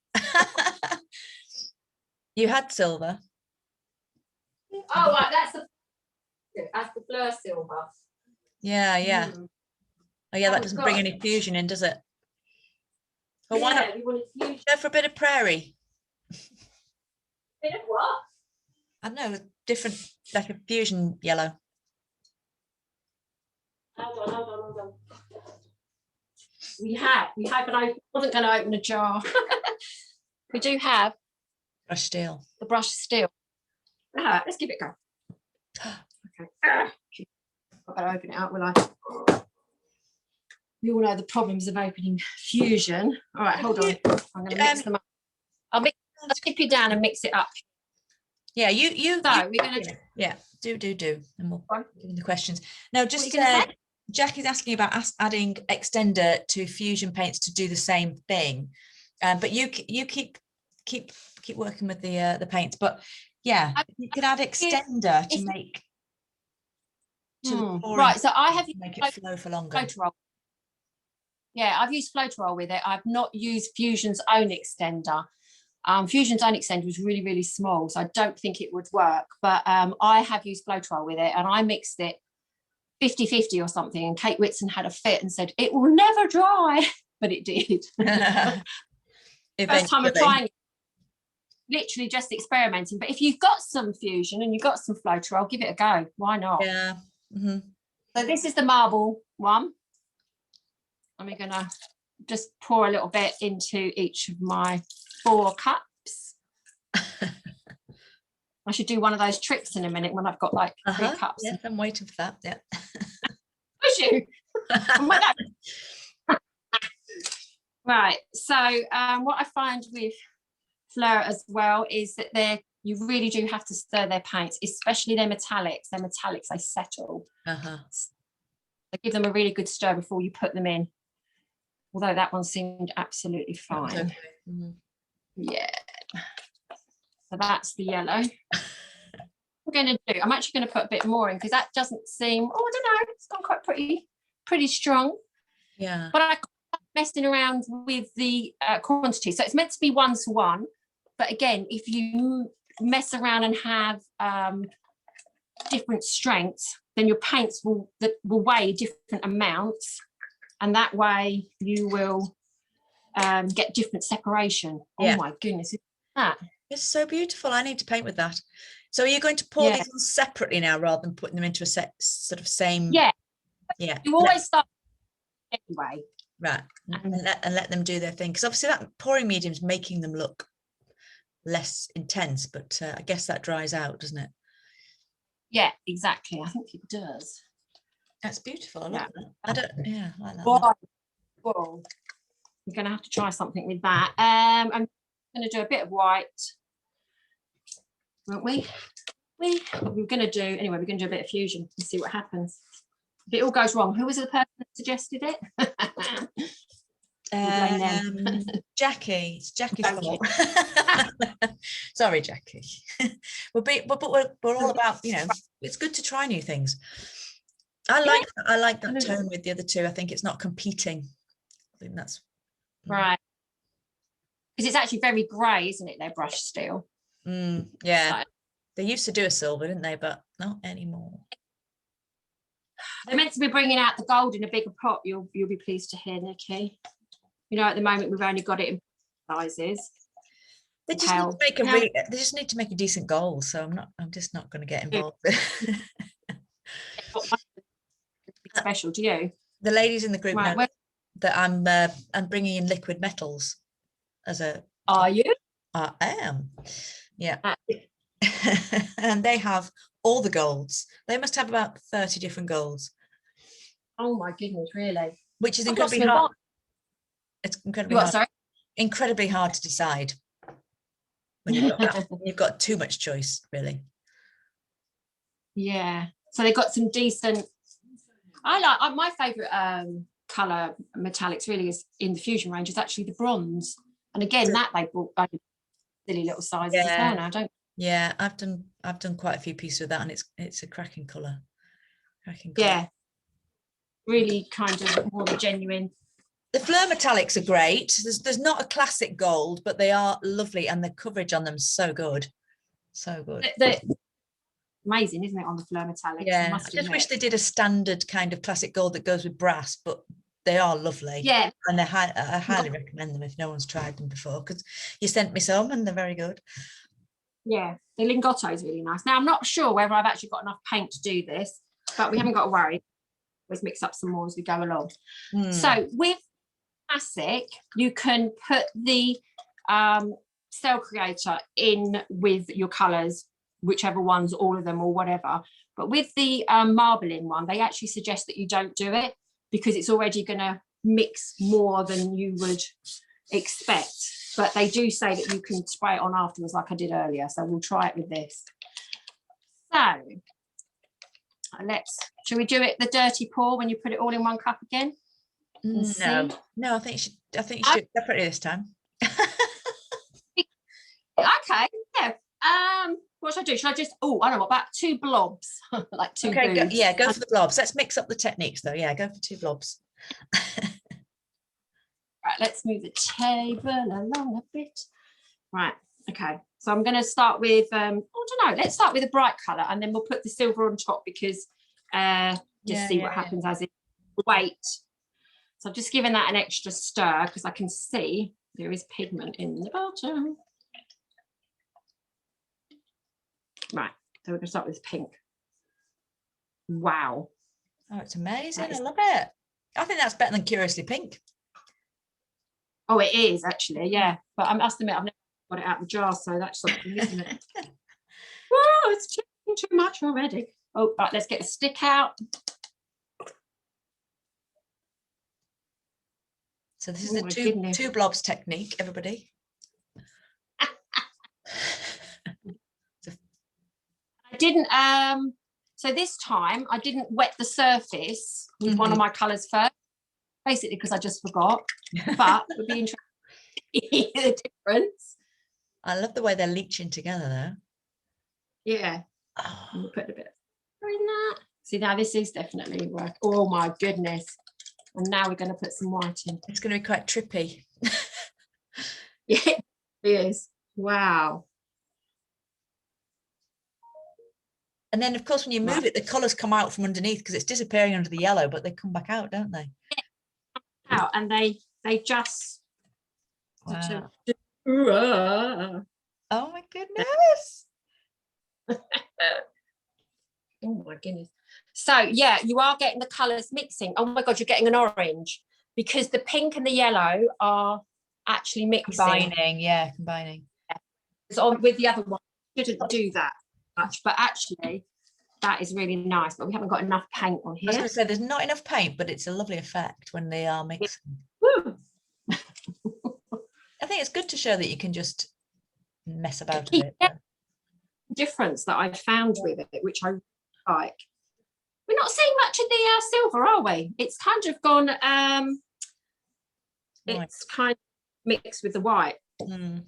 You had silver. Oh, right, that's the Fleur silver. Yeah. Oh yeah, that doesn't bring any Fusion in, does it? Well, why not? We wanted Fusion. Go for a bit of prairie. Bit of what? I don't know, different, like a Fusion yellow. Hold on. We have, but I wasn't going to open a jar. We do have Brush steel. The brush steel. Let's give it a go. Okay. I better open it up, will I? You all know the problems of opening Fusion. All right, hold on. I'm going to mix them up. I'll tip you down and mix it up. Yeah, we're going to do, and we'll give them the questions. Now, just Jackie's asking about adding extender to Fusion paints to do the same thing, but you keep working with the paints. But yeah, you could add extender to make right. So I have make it flow for longer. Floetrol. Yeah, I've used Floetrol with it. I've not used Fusion's own extender. Fusion's own extender was really, really small, so I don't think it would work. But I have used Floetrol with it, and I mixed it 50-50 or something. And Kate Whitson had a fit and said, it will never dry. But it did. First time of trying it. Literally just experimenting. But if you've got some Fusion and you've got some Floetrol, give it a go. Why not? Yeah. Mm-hmm. So this is the marble one. And we're going to just pour a little bit into each of my 4 cups. I should do one of those tricks in a minute when I've got like 3 cups. Yes, I'm waiting for that. Yeah. Push you. Right. So what I find with Fleur as well is that you really do have to stir their paints, especially their metallics. Their metallics, they settle. So give them a really good stir before you put them in. Although that one seemed absolutely fine. Yeah. So that's the yellow. I'm actually going to put a bit more in because that doesn't seem, oh, I don't know, it's gone quite pretty strong. Yeah. But I keep messing around with the quantity. So it's meant to be 1:1. But again, if you mess around and have different strengths, then your paints will weigh different amounts. And that way you will get different separation. Yeah. Oh my goodness, that. It's so beautiful. I need to paint with that. So are you going to pour these on separately now rather than putting them into a sort of same? Yeah. Yeah. You always start anyway. Right. And let them do their thing. Because obviously that pouring medium is making them look less intense, but I guess that dries out, doesn't it? Yeah, exactly. I think it does. That's beautiful. I love that. I like that. Well, we're going to have to try something with that. I'm going to do a bit of white, won't we? We're going to do a bit of fusion and see what happens. If it all goes wrong, who was the person that suggested it? Jackie. It's Jackie's fault. Sorry, Jackie. But we're all about, it's good to try new things. I like that tone with the other two. I think it's not competing. I think that's right. Because it's actually very grey, isn't it? Their brush steel. Yeah. So, they used to do a silver, didn't they? But not anymore. They're meant to be bringing out the gold in a bigger pot. You'll be pleased to hear, Nikki. At the moment we've only got it in sizes. They just need to make a decent goal. So I'm just not going to get involved. Special to you. The ladies in the group know that I'm bringing in liquid metals as a. Are you? I am. Yeah. And they have all the golds. They must have about 30 different golds. Oh my goodness, really? Which is incredibly hard. It's incredibly hard. Sorry? Incredibly hard to decide when you've got too much choice, really. Yeah. So they've got some decent. I like my favourite colour metallics really is in the fusion range is actually the bronze. And again, that they brought silly little sizes as well now, don't. Yeah, I've done quite a few pieces with that, and it's a cracking colour. Yeah, really kind of more genuine. The Fleur metallics are great. There's not a classic gold, but they are lovely, and the coverage on them is so good, so good. Amazing, isn't it, on the Fleur metallics? Yeah, I just wish they did a standard kind of classic gold that goes with brass, but they are lovely. Yeah, and I highly recommend them if no one's tried them before, because you sent me some and they're very good. Yeah, the Lingotto is really nice. Now, I'm not sure whether I've actually got enough paint to do this, but we haven't got to worry. Always mix up some more as we go along. So with classic, you can put the cell creator in with your colours, whichever ones, all of them or whatever. But with the marbling one, they actually suggest that you don't do it because it's already going to mix more than you would expect. But they do say that you can spray it on afterwards like I did earlier. So we'll try it with this. So shall we do it the dirty pour when you put it all in one cup again? No, I think you should do it separately this time. Okay, yeah. What should I do? Should I just I don't know, about 2 blobs? Like 2 boobs. Go for the blobs. Let's mix up the techniques though. Yeah, go for 2 blobs. Right, let's move the table along a bit. Right, okay. So I'm going to start with, I don't know, let's start with a bright colour and then we'll put the silver on top because see what happens as it wait. So I've just given that an extra stir because I can see there is pigment in the bottom. Right, so we're going to start with pink. Wow. Oh, it's amazing. I love it. I think that's better than Curiously Pink. Oh, it is actually, yeah. But I must admit, I've never got it out of the jar, so that's something, isn't it? Whoa, it's too much already. Oh, right, let's get the stick out. So this is the two blobs technique, everybody. I didn't, so this time I didn't wet the surface with one of my colours first, basically because I just forgot, but it would be interesting to see the difference. I love the way they're leaching together though. Yeah. Oh, And we'll put a bit in that. See, now this is definitely work. Oh my goodness. And now we're going to put some white in. it's going to be quite trippy. Yeah, it is. Wow. And then, of course, when you move it, the colours come out from underneath because it's disappearing under the yellow, but they come back out, don't they? Out, and they just. Wow. Oh Oh my goodness. my goodness. So yeah, you are getting the colours mixing. Oh my God, you're getting an orange because the pink and the yellow are actually mixing. Combining. So on with the other one, you shouldn't do that much, but actually that is really nice. But we haven't got enough paint on I was here. going to say there's not enough paint, but it's a lovely effect when they are mixing. Woo. I think it's good to show that you can just mess about a Yeah. bit. Difference that I found with it, which I like. We're not seeing much of the silver, are we? It's kind of gone. It's kind of mixed with the white. Mm.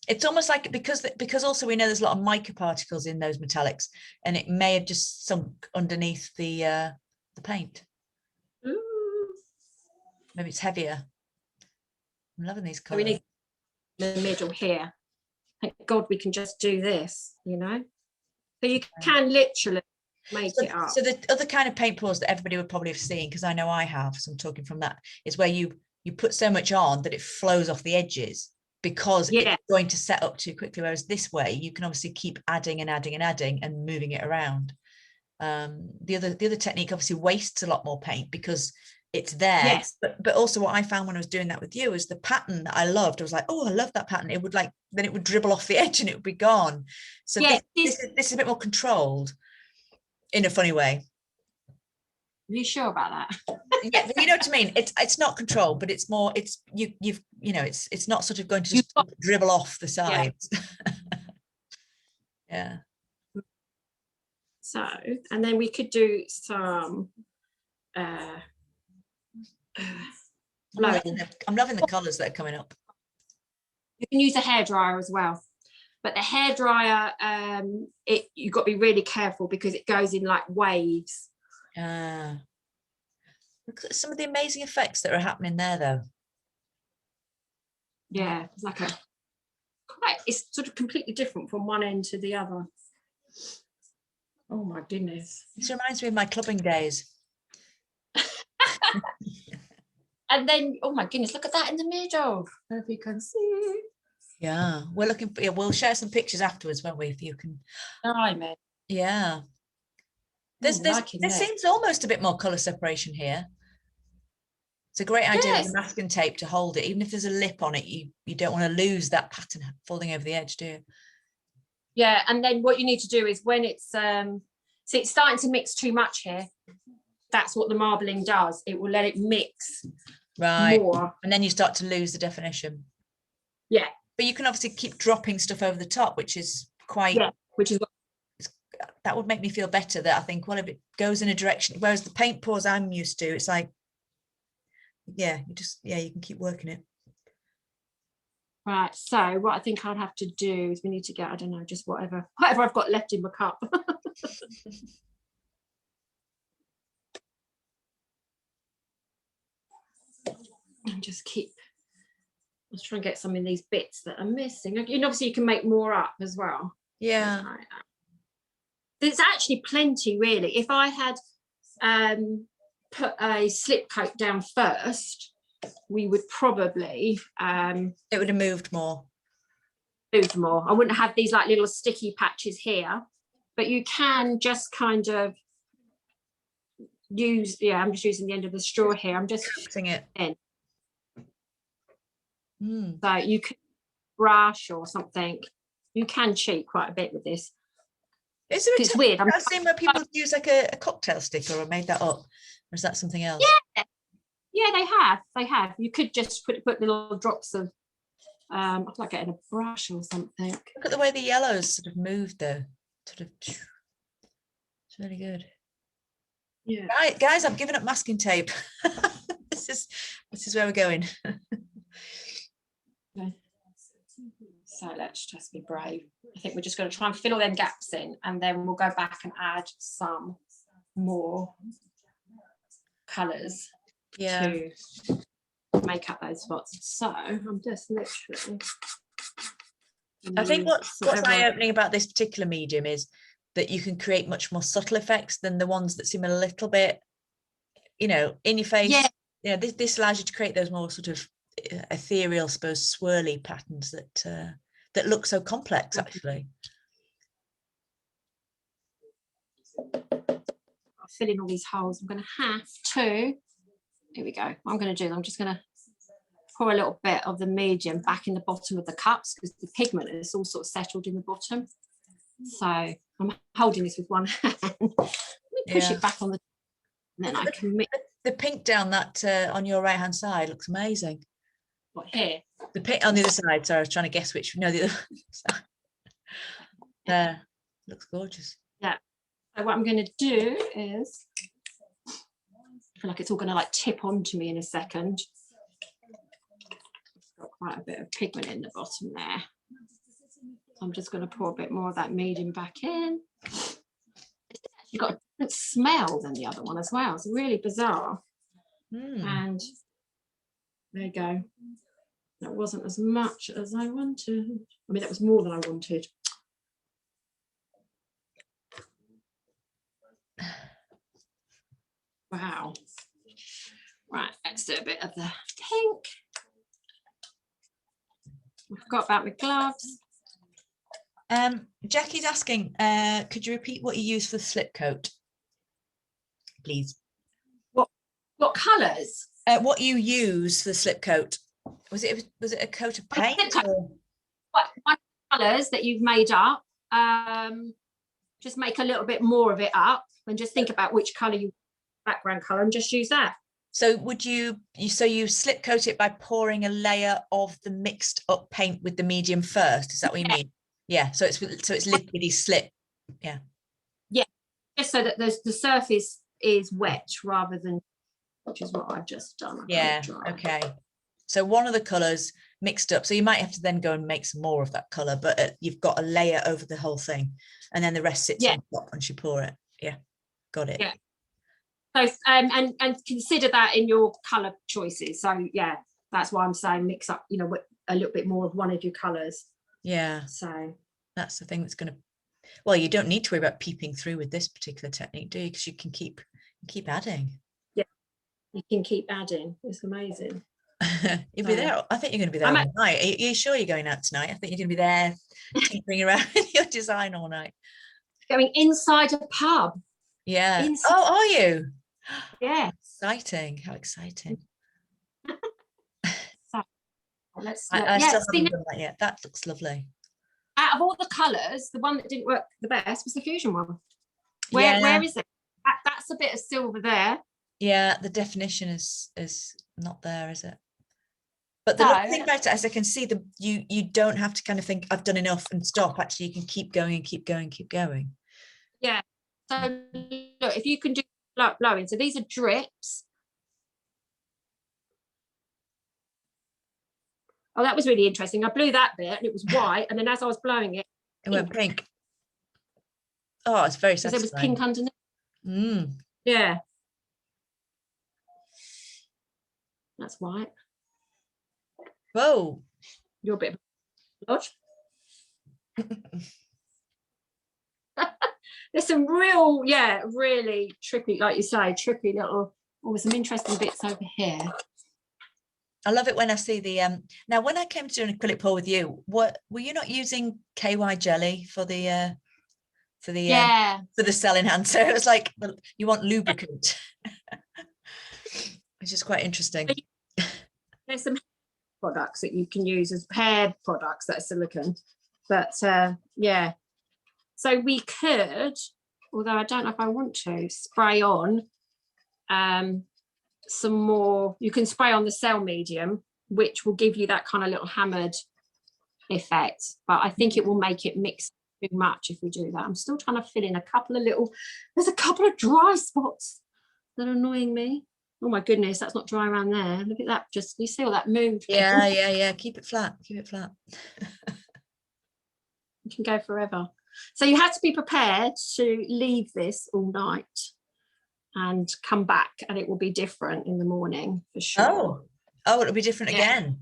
It's almost like because also we know there's a lot of microparticles in those metallics, and it may have just sunk underneath the paint. Ooh. Maybe it's heavier. I'm loving these So colours. we need the middle here. Thank God we can just do this, you know. So you can literally make it up. So the other kind of paint pours that everybody would probably have seen, because I know I have, so I'm talking from that, is where you put so much on that it flows off the edges because it's going to set up too quickly. Whereas this way, you can obviously keep adding and adding and adding and moving it around. The other technique obviously wastes a lot more paint because it's there. Yes. But also what I found when I was doing that with you is the pattern that I loved. I was like, oh, I love that pattern. It would then it would dribble off the edge and it would be gone. So yeah, this is a bit more controlled in a funny way. Are you sure about that? Yeah, you know what I mean. It's not controlled, but it's more. It's it's not sort of going to just dribble off the sides. Yeah. So, and then we could do some. I'm loving the colours that are coming up. You can use a hairdryer as well, but the hairdryer, you've got to be really careful because it goes in like waves. Look at some of the amazing effects that are happening there, though. Yeah, it's like it's sort of completely different from one end to the other. Oh my goodness! This reminds me of my clubbing days. And then, oh my goodness, look at that in the middle. If you can see. Yeah, we're looking. Yeah, we'll share some pictures afterwards, won't we? If you can. Yeah. There seems almost a bit more colour separation here. It's a great idea with the masking tape to hold it. Even if there's a lip on it, you don't want to lose that pattern falling over the edge, do you? Yeah, and then what you need to do is when it's see, it's starting to mix too much here. That's what the marbling does. It will let it mix more. And then you start to lose the definition. Yeah. But you can obviously keep dropping stuff over the top, which is quite... Yeah, which is... That would make me feel better, that I think, well, if it goes in a direction, whereas the paint pours I'm used to, it's like, yeah, you can keep working it. Right, so what I think I'd have to do is we need to get, I don't know, just whatever I've got left in my cup. And just keep, let's try and get some of these bits that are missing. And obviously you can make more up as well. Yeah. There's actually plenty, really. If I had put a slip coat down first, we would probably... it would have moved more. I wouldn't have these like little sticky patches here, but you can just kind of use, I'm just using the end of the straw here. I'm just fixing it in. So you can brush or something. You can cheat quite a bit with this. It's weird. I've seen where people use like a cocktail stick, or made that up, or is that something else? Yeah, they have. You could just put little drops of I'd like getting a brush or something. Look at the way the yellows sort of moved though. It's really good. Yeah. Right, guys, I've given up masking tape. This is where we're going. Okay. So let's just be brave. I think we're just going to try and fill all them gaps in, and then we'll go back and add some more colours to make up those spots. So I'm just literally. I think what's eye-opening about this particular medium is that you can create much more subtle effects than the ones that seem a little bit, you know, in your face. Yeah. You know, this allows you to create those more sort of ethereal, I suppose, swirly patterns that look so complex, actually. I'll fill in all these holes. I'm going to have to. Here we go. What I'm going to do, I'm just going to pour a little bit of the medium back in the bottom of the cups because the pigment is all sort of settled in the bottom. So I'm holding this with one hand. Let me push it back on the. And then I can mix. The pink down that on your right hand side looks amazing. What, here? The pink on the other side. Sorry, I was trying to guess which. No, the other side. There, looks gorgeous. Yeah. So what I'm going to do is, I feel like it's all going to like tip onto me in a second. It's got quite a bit of pigment in the bottom there. I'm just going to pour a bit more of that medium back in. It's actually got a different smell than the other one as well. It's really bizarre. And there you go. That wasn't as much as I wanted. I mean, that was more than I wanted. Wow. Right, let's do a bit of the pink. I forgot about my gloves. Jackie's asking, could you repeat what you use for the slip coat, please? What colours? What you use for the slip coat? Was it a coat of paint? What colours that you've made up? Just make a little bit more of it up, and just think about which colour you background colour, and just use that. So would you slip coat it by pouring a layer of the mixed up paint with the medium first? Is that what you mean? Yeah. So it's liquidy slip. Yeah. Yeah. Just so that the surface is wet rather than, which is what I've just done. Yeah. Okay. So one of the colours mixed up. So you might have to then go and make some more of that colour, but you've got a layer over the whole thing, and then the rest sits on top once you pour it. Yeah. Got it. Yeah. So and consider that in your colour choices. So yeah, that's why I'm saying mix up, you know, a little bit more of one of your colours. Yeah. So that's the thing that's going to. Well, you don't need to worry about peeping through with this particular technique, do you? Because you can keep adding. Yeah, you can keep adding. It's amazing. You'll be there. I think you're going to be there all night. Are you sure you're going out tonight? I think you're going to be there tinkering around with your design all night. Going inside a pub. Yeah. Oh, are you? Yeah. Exciting. How exciting. So, let's. I still haven't done that yet. That looks lovely. Out of all the colours, the one that didn't work the best was the fusion one. Where is it? That's a bit of silver there. Yeah, the definition is not there, is it? But the lovely thing about it, as I can see, you don't have to kind of think I've done enough and stop. Actually, you can keep going and keep going, keep going. Yeah. So look, if you can do blowing, so these are drips. Oh, that was really interesting. I blew that bit and it was white, and then as I was blowing it, it went pink. Oh, it's very satisfying. There was pink underneath. Yeah. That's white. Whoa. You're a bit of there's some real, really trippy, like you say, trippy little, some interesting bits over here. I love it when I see the now when I came to do an acrylic pour with you, what were you not using KY jelly for the for the cell enhancer? It was like, well, you want lubricant. Which is quite interesting. There's some products that you can use as hair products that are silicone, but yeah, so we could, although I don't know if I want to, spray on some more. You can spray on the cell medium, which will give you that kind of little hammered effect, but I think it will make it mix too much if we do that. I'm still trying to fill in a couple of there's a couple of dry spots that are annoying me. Oh my goodness, that's not dry around there. Look at that, just you see all that move. Yeah. Keep it flat. It can go forever. So you have to be prepared to leave this all night and come back, and it will be different in the morning for sure. Oh, it'll be different again.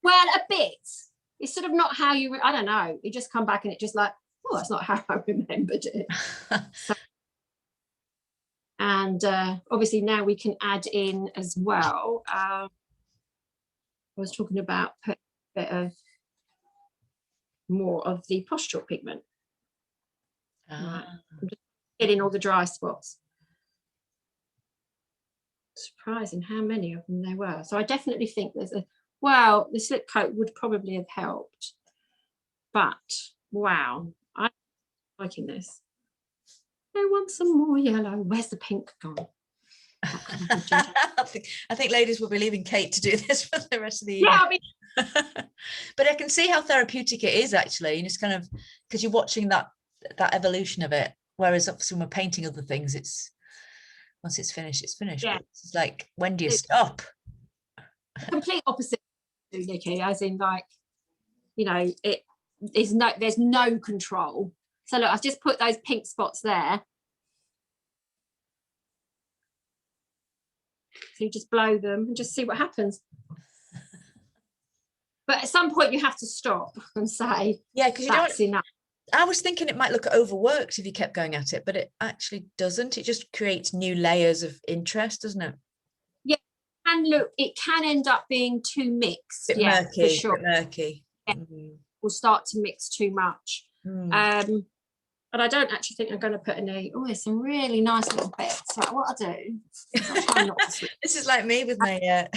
Well, a bit. It's sort of not how you, I don't know. You just come back and it just like, oh, that's not how I remembered it. So, and obviously now we can add in as well. I was talking about putting a bit of more of the postural pigment. Right. I'm just getting all the dry spots. Surprising how many of them there were. So I definitely think there's a, well, the slip coat would probably have helped, but wow, I'm liking this. I want some more yellow. Where's the pink gone? I think ladies will be leaving Kate to do this for the rest of the year. Yeah, but I can see how therapeutic it is actually. You just kind of, because you're watching that evolution of it. Whereas obviously when we're painting other things, it's once it's finished, it's finished. Yeah. It's like, when do you stop? Complete opposite, Nikki, as in like, you know, it is no, there's no control. So look, I've just put those pink spots there. So you just blow them and just see what happens. But at some point you have to stop and say, yeah, because you don't. Enough. I was thinking it might look overworked if you kept going at it, but it actually doesn't. It just creates new layers of interest, doesn't it? Yeah, and look, it can end up being too mixed. Yeah, murky, for sure. Murky. Yeah. Will start to mix too much. But I don't actually think I'm going to put any. Oh, there's some really nice little bits. So what I do, I'll try not to switch. This is like me with my yeah.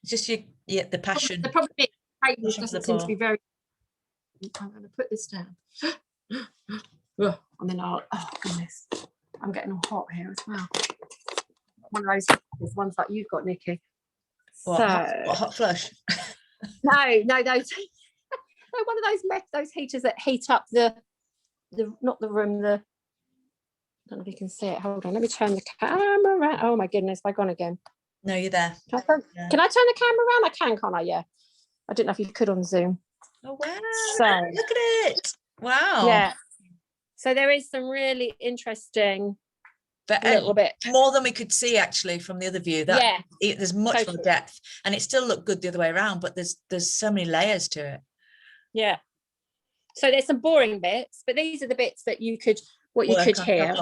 Just the passion. The problem is, it doesn't seem to be very. I'm going to put this down, and then I'll. Oh goodness, I'm getting all hot here as well. One of those ones like you've got, Nikki. What, so, hot flush? no, those. One of those heaters that heat up the not the room, I don't know if you can see it. Hold on, let me turn the camera around. Oh my goodness, have I gone again? No, you're there. Can I turn the camera around? I can, can't I? Yeah. I didn't know if you could on Zoom. Oh wow. So look at it. Wow. Yeah. So there is some really interesting but a little bit more than we could see actually from the other view. There's much more depth, and it still looked good the other way around, but there's so many layers to it. Yeah. So there's some boring bits, but these are the bits that you could hear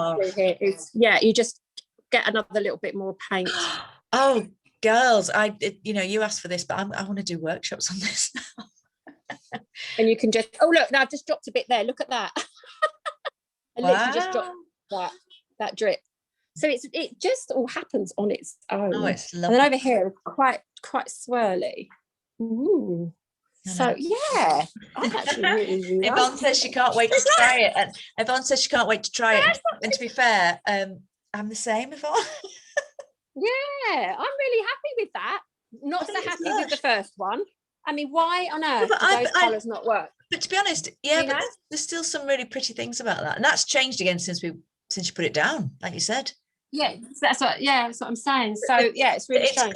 is you just get another little bit more paint. Oh, girls, you asked for this, but I want to do workshops on this now. And you can just look, now I've just dropped a bit there. Look at that. I literally just dropped that drip. So it just all happens on its own. Oh, it's lovely. And then over here, quite swirly. Ooh. So yeah, I'm actually really Yvonne says she can't wait to try it, and Yvonne says she can't wait to try it. And to be fair, I'm the same, Yvonne. Yeah, I'm really happy with that. Not so happy with the first one. I mean, why on earth do those colours not work? But to be honest, but there's still some really pretty things about that, and that's changed again since you put it down, like you said. Yeah, that's what I'm saying. So yeah, it's really strange.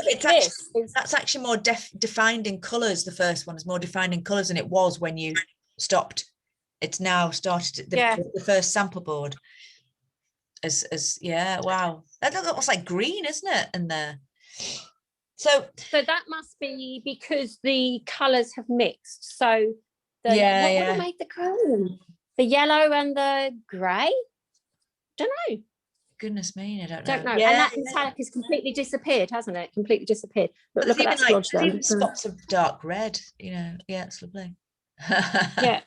That's actually more defined in colours. The first one is more defined in colours than it was when you stopped. It's now started the first sample board. Wow, that looks almost like green, isn't it? In there. So that must be because the colours have mixed. So what made the green? The yellow and the grey? Don't know. Goodness me, I don't know. Yeah, and that metallic has completely disappeared, hasn't it? Completely disappeared. But look at that splodge there. Even spots of dark red, it's lovely. Yeah.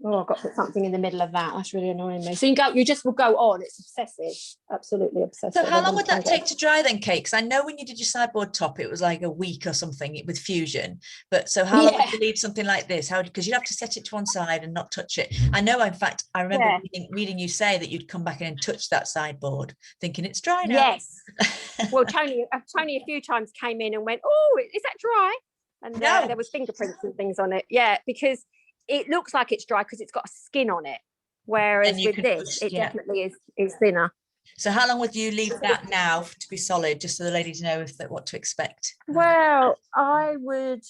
Oh, I've got to put something in the middle of that. That's really annoying me. So you just will go on. It's obsessive, absolutely obsessive. So how long would that take to dry then, Kate? Because I know when you did your sideboard top, it was like a week or something with Fusion. But so how long would you need something like this? Because you'd have to set it to one side and not touch it. I know, in fact, I remember reading you say that you'd come back in and touch that sideboard, thinking it's dry now. Yes. Well, Tony a few times came in and went, "Oh, is that dry?" And there was fingerprints and things on it. Yeah, because it looks like it's dry because it's got a skin on it, whereas with this it definitely is thinner. So how long would you leave that now to be solid, just so the ladies know what to expect? Well, I would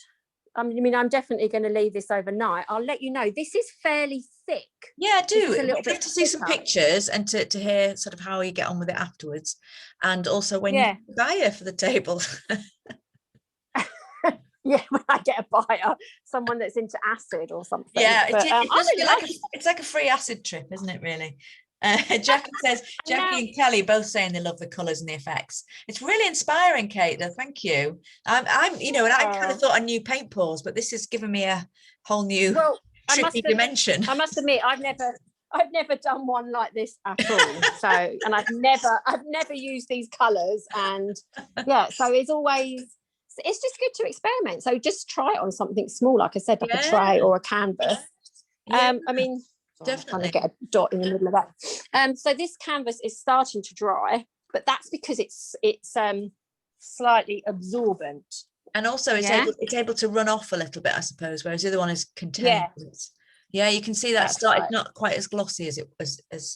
I'm definitely going to leave this overnight. I'll let you know. This is fairly thick. Yeah, do. It's a little I'd bit love to see some thicker. pictures and to hear sort of how you get on with it afterwards. And also when Yeah. you buy it for the table. Yeah, when I get a buyer, someone that's into acid or something. Yeah, but, it I does really feel like like it. it's like a free acid trip, isn't it, really? Jackie says, Jackie know. and Kelly both saying they love the colours and the effects. It's really inspiring, Kate, though. Thank you. I'm and I kind of thought I knew paint pours, but this has given me a whole new trippy dimension. I must admit, I've never done one like this at all. So, and I've never used these colours, and yeah, so it's just good to experiment. So just try it on something small, like I said, like a tray or a canvas. Yeah, I mean, definitely. I'm trying to get a dot in the middle of that. So this canvas is starting to dry, but that's because it's slightly absorbent. And also it's able to run off a little bit, I suppose, whereas the other one is contained. Yeah, you can see that start. It's not quite as glossy as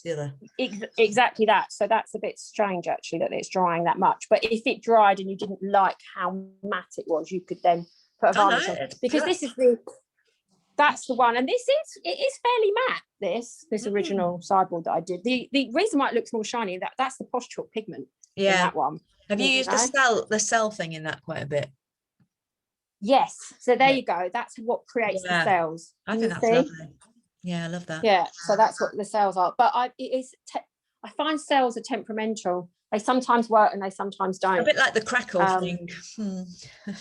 the other. Exactly that. So that's a bit strange, actually, that it's drying that much. But if it dried and you didn't like how matte it was, you could then put a varnish on. Because that's the one, and it is fairly matte. This original sideboard that I did. The reason why it looks more shiny, that's the Posh Chalk pigment. In that one. Have you used the cell thing in that quite a bit? Yes, so there you go. That's what creates the cells. I think that's lovely. Yeah, I love that. Yeah, so that's what the cells are. But I find cells are temperamental. They sometimes work and they sometimes don't. A bit like the crackle thing.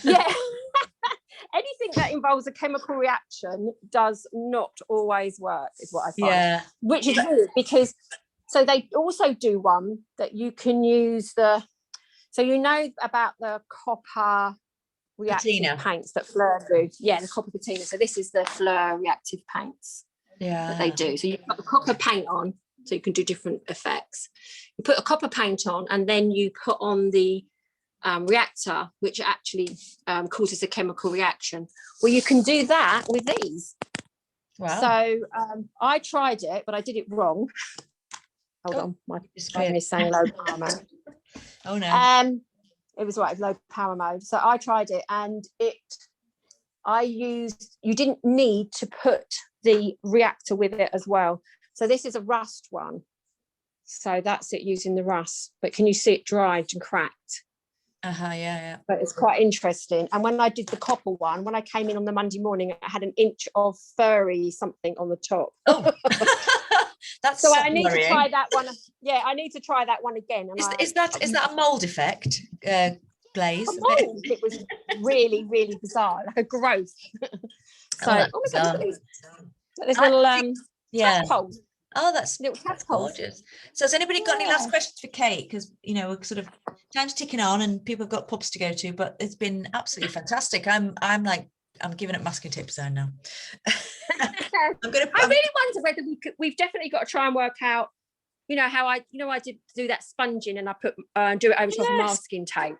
Yeah. Anything that involves a chemical reaction does not always work, is what I find. Yeah. Which is weird, because so they also do one that you can use so you know about the copper reactive paints that Fleur do. Yeah, the copper patina. So this is the Fleur reactive paints that they do. So you put the copper paint on, so you can do different effects. You put a copper paint on, and then you put on the reactor, which actually causes a chemical reaction. Well, you can do that with these. Wow. So I tried it, but I did it wrong. Hold on, my phone is saying low power mode. Oh no. It was low power mode. So I tried it, and you didn't need to put the reactor with it as well. So this is a rust one. So that's it, using the rust. But can you see it dried and cracked? Yeah. But it's quite interesting. And when I did the copper one, when I came in on the Monday morning, it had an inch of furry something on the top. Oh. That's so I need to try that one. Yeah, I need to try that one again. And is that a mold effect glaze? Mold. It was really, really bizarre, like a growth. So oh my God, there's little tadpoles. Oh, that's gorgeous. So has anybody got any last questions for Kate? Because we're sort of time's ticking on and people have got pubs to go to, but it's been absolutely fantastic. I'm giving up masking tape design now. I really wonder whether we've definitely got to try and work out, how I did do that sponging, and I put do it over top of masking tape.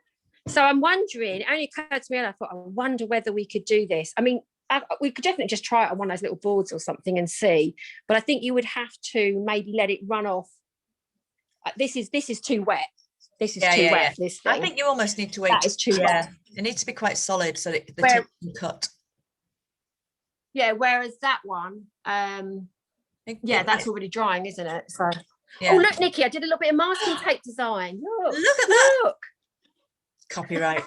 So I'm wondering, it only occurred to me, and I thought, I wonder whether we could do this. I mean, we could definitely just try it on one of those little boards or something and see, but I think you would have to maybe let it run off. This is too wet. This is too wet. This thing. I think you almost need to wait. That is too wet. It needs to be quite solid so that the tip can cut. Yeah, whereas that one, that's already drying, isn't it? So, oh look, Nikki, I did a little bit of masking tape design. Look at that. Look. Copyright.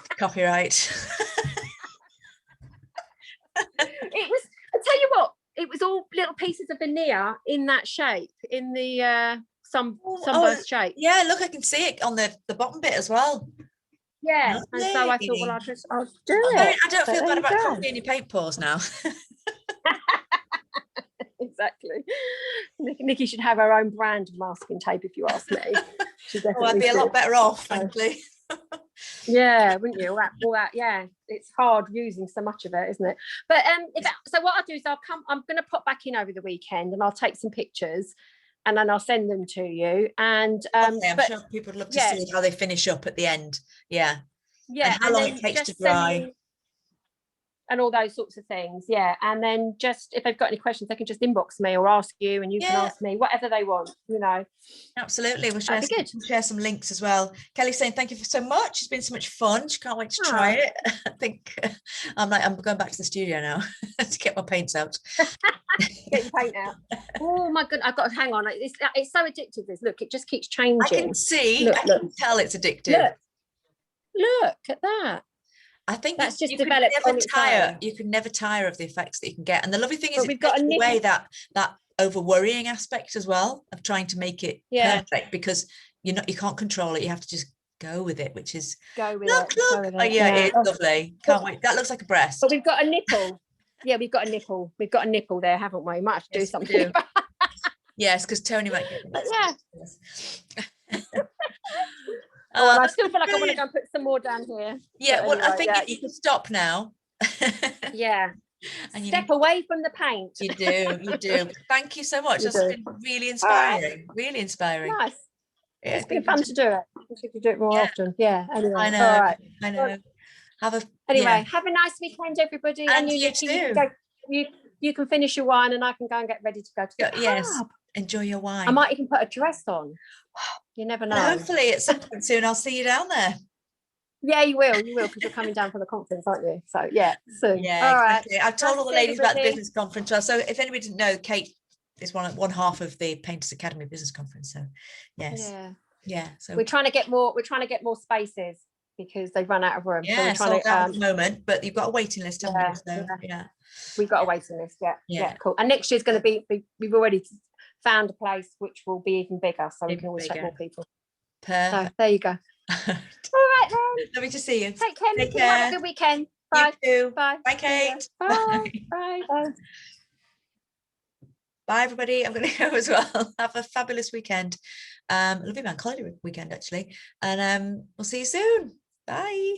It was. I tell you what, it was all little pieces of veneer in that shape, in the sunburst shape. Yeah, look, I can see it on the bottom bit as well. Yeah, lovely. And so I thought, well, I'll do it. I don't feel bad about copying your paint pours now. Exactly. Nikki should have her own brand of masking tape, if you ask me. I'd be a lot better off, frankly. Yeah, wouldn't you? All that, yeah. It's hard using so much of it, isn't it? But so what I'll do is I'm going to pop back in over the weekend, and I'll take some pictures, and then I'll send them to you. And I'm sure people would love to see how they finish up at the end. Yeah. And how long it takes to dry. And all those sorts of things, and then just if they've got any questions, they can just inbox me or ask you, and you can ask me whatever they want. Absolutely. We'll share some links as well. Kelly's saying thank you so much. It's been so much fun. She can't wait to try it. I think I'm going back to the studio now to get my paints out. Get your paint out. Oh my god, I've got to hang on. It's so addictive. This, look, it just keeps changing. I can see, look, I can tell it's addictive. Look at that. I think that's just you developed. Never tire. You can never tire of the effects that you can get. And the lovely thing is, we've got away that over worrying aspect as well of trying to make it perfect, because you can't control it. You have to just go with it, which is look. Oh yeah, it's lovely. Can't wait. That looks like a breast. But we've got a nipple. Yeah, we've got a nipple. We've got a nipple there, haven't we? Might have to do something. Yes, because Tony might get it. Yeah. I still feel like I want to go and put some more down here. Yeah, well, anyway, I think you can stop now. Yeah. And step away from the paint. You do. Thank you so much. That's been really inspiring. Really inspiring. Nice. Yeah, it's been fun to do it. We should do it more often. Yeah. Anyway. I know. All right. I know. Have a nice weekend, everybody. And you too. You can finish your wine, and I can go and get ready to go to the pub. Yes. Enjoy your wine. I might even put a dress on. You never know. And hopefully at some point soon I'll see you down there. Yeah, you will, because you're coming down for the conference, aren't you? So yeah, soon. Yeah, all exactly. right. I've told all the ladies about the business conference. Well, so if anybody didn't know, Kate is one half of the Painters Academy business conference. So yes, yeah. So we're trying to get more. We're trying to get more spaces because they've run out of room. Yeah, so sold out at the moment, but you've got a waiting list, haven't you? So yeah, we've got a waiting list. Yeah, cool. And next year's going to be. We've already found a place which will be even bigger, so we can always take more people. Perfect. So there you go. All right then. Lovely to see you. Take care. Take care. Have a good weekend. Bye. You too. Bye. Bye, Kate. Bye. Bye. Bye. Bye, everybody. I'm going to go as well. Have a fabulous weekend. Lovely bank holiday weekend, actually. And we'll see you soon. Bye.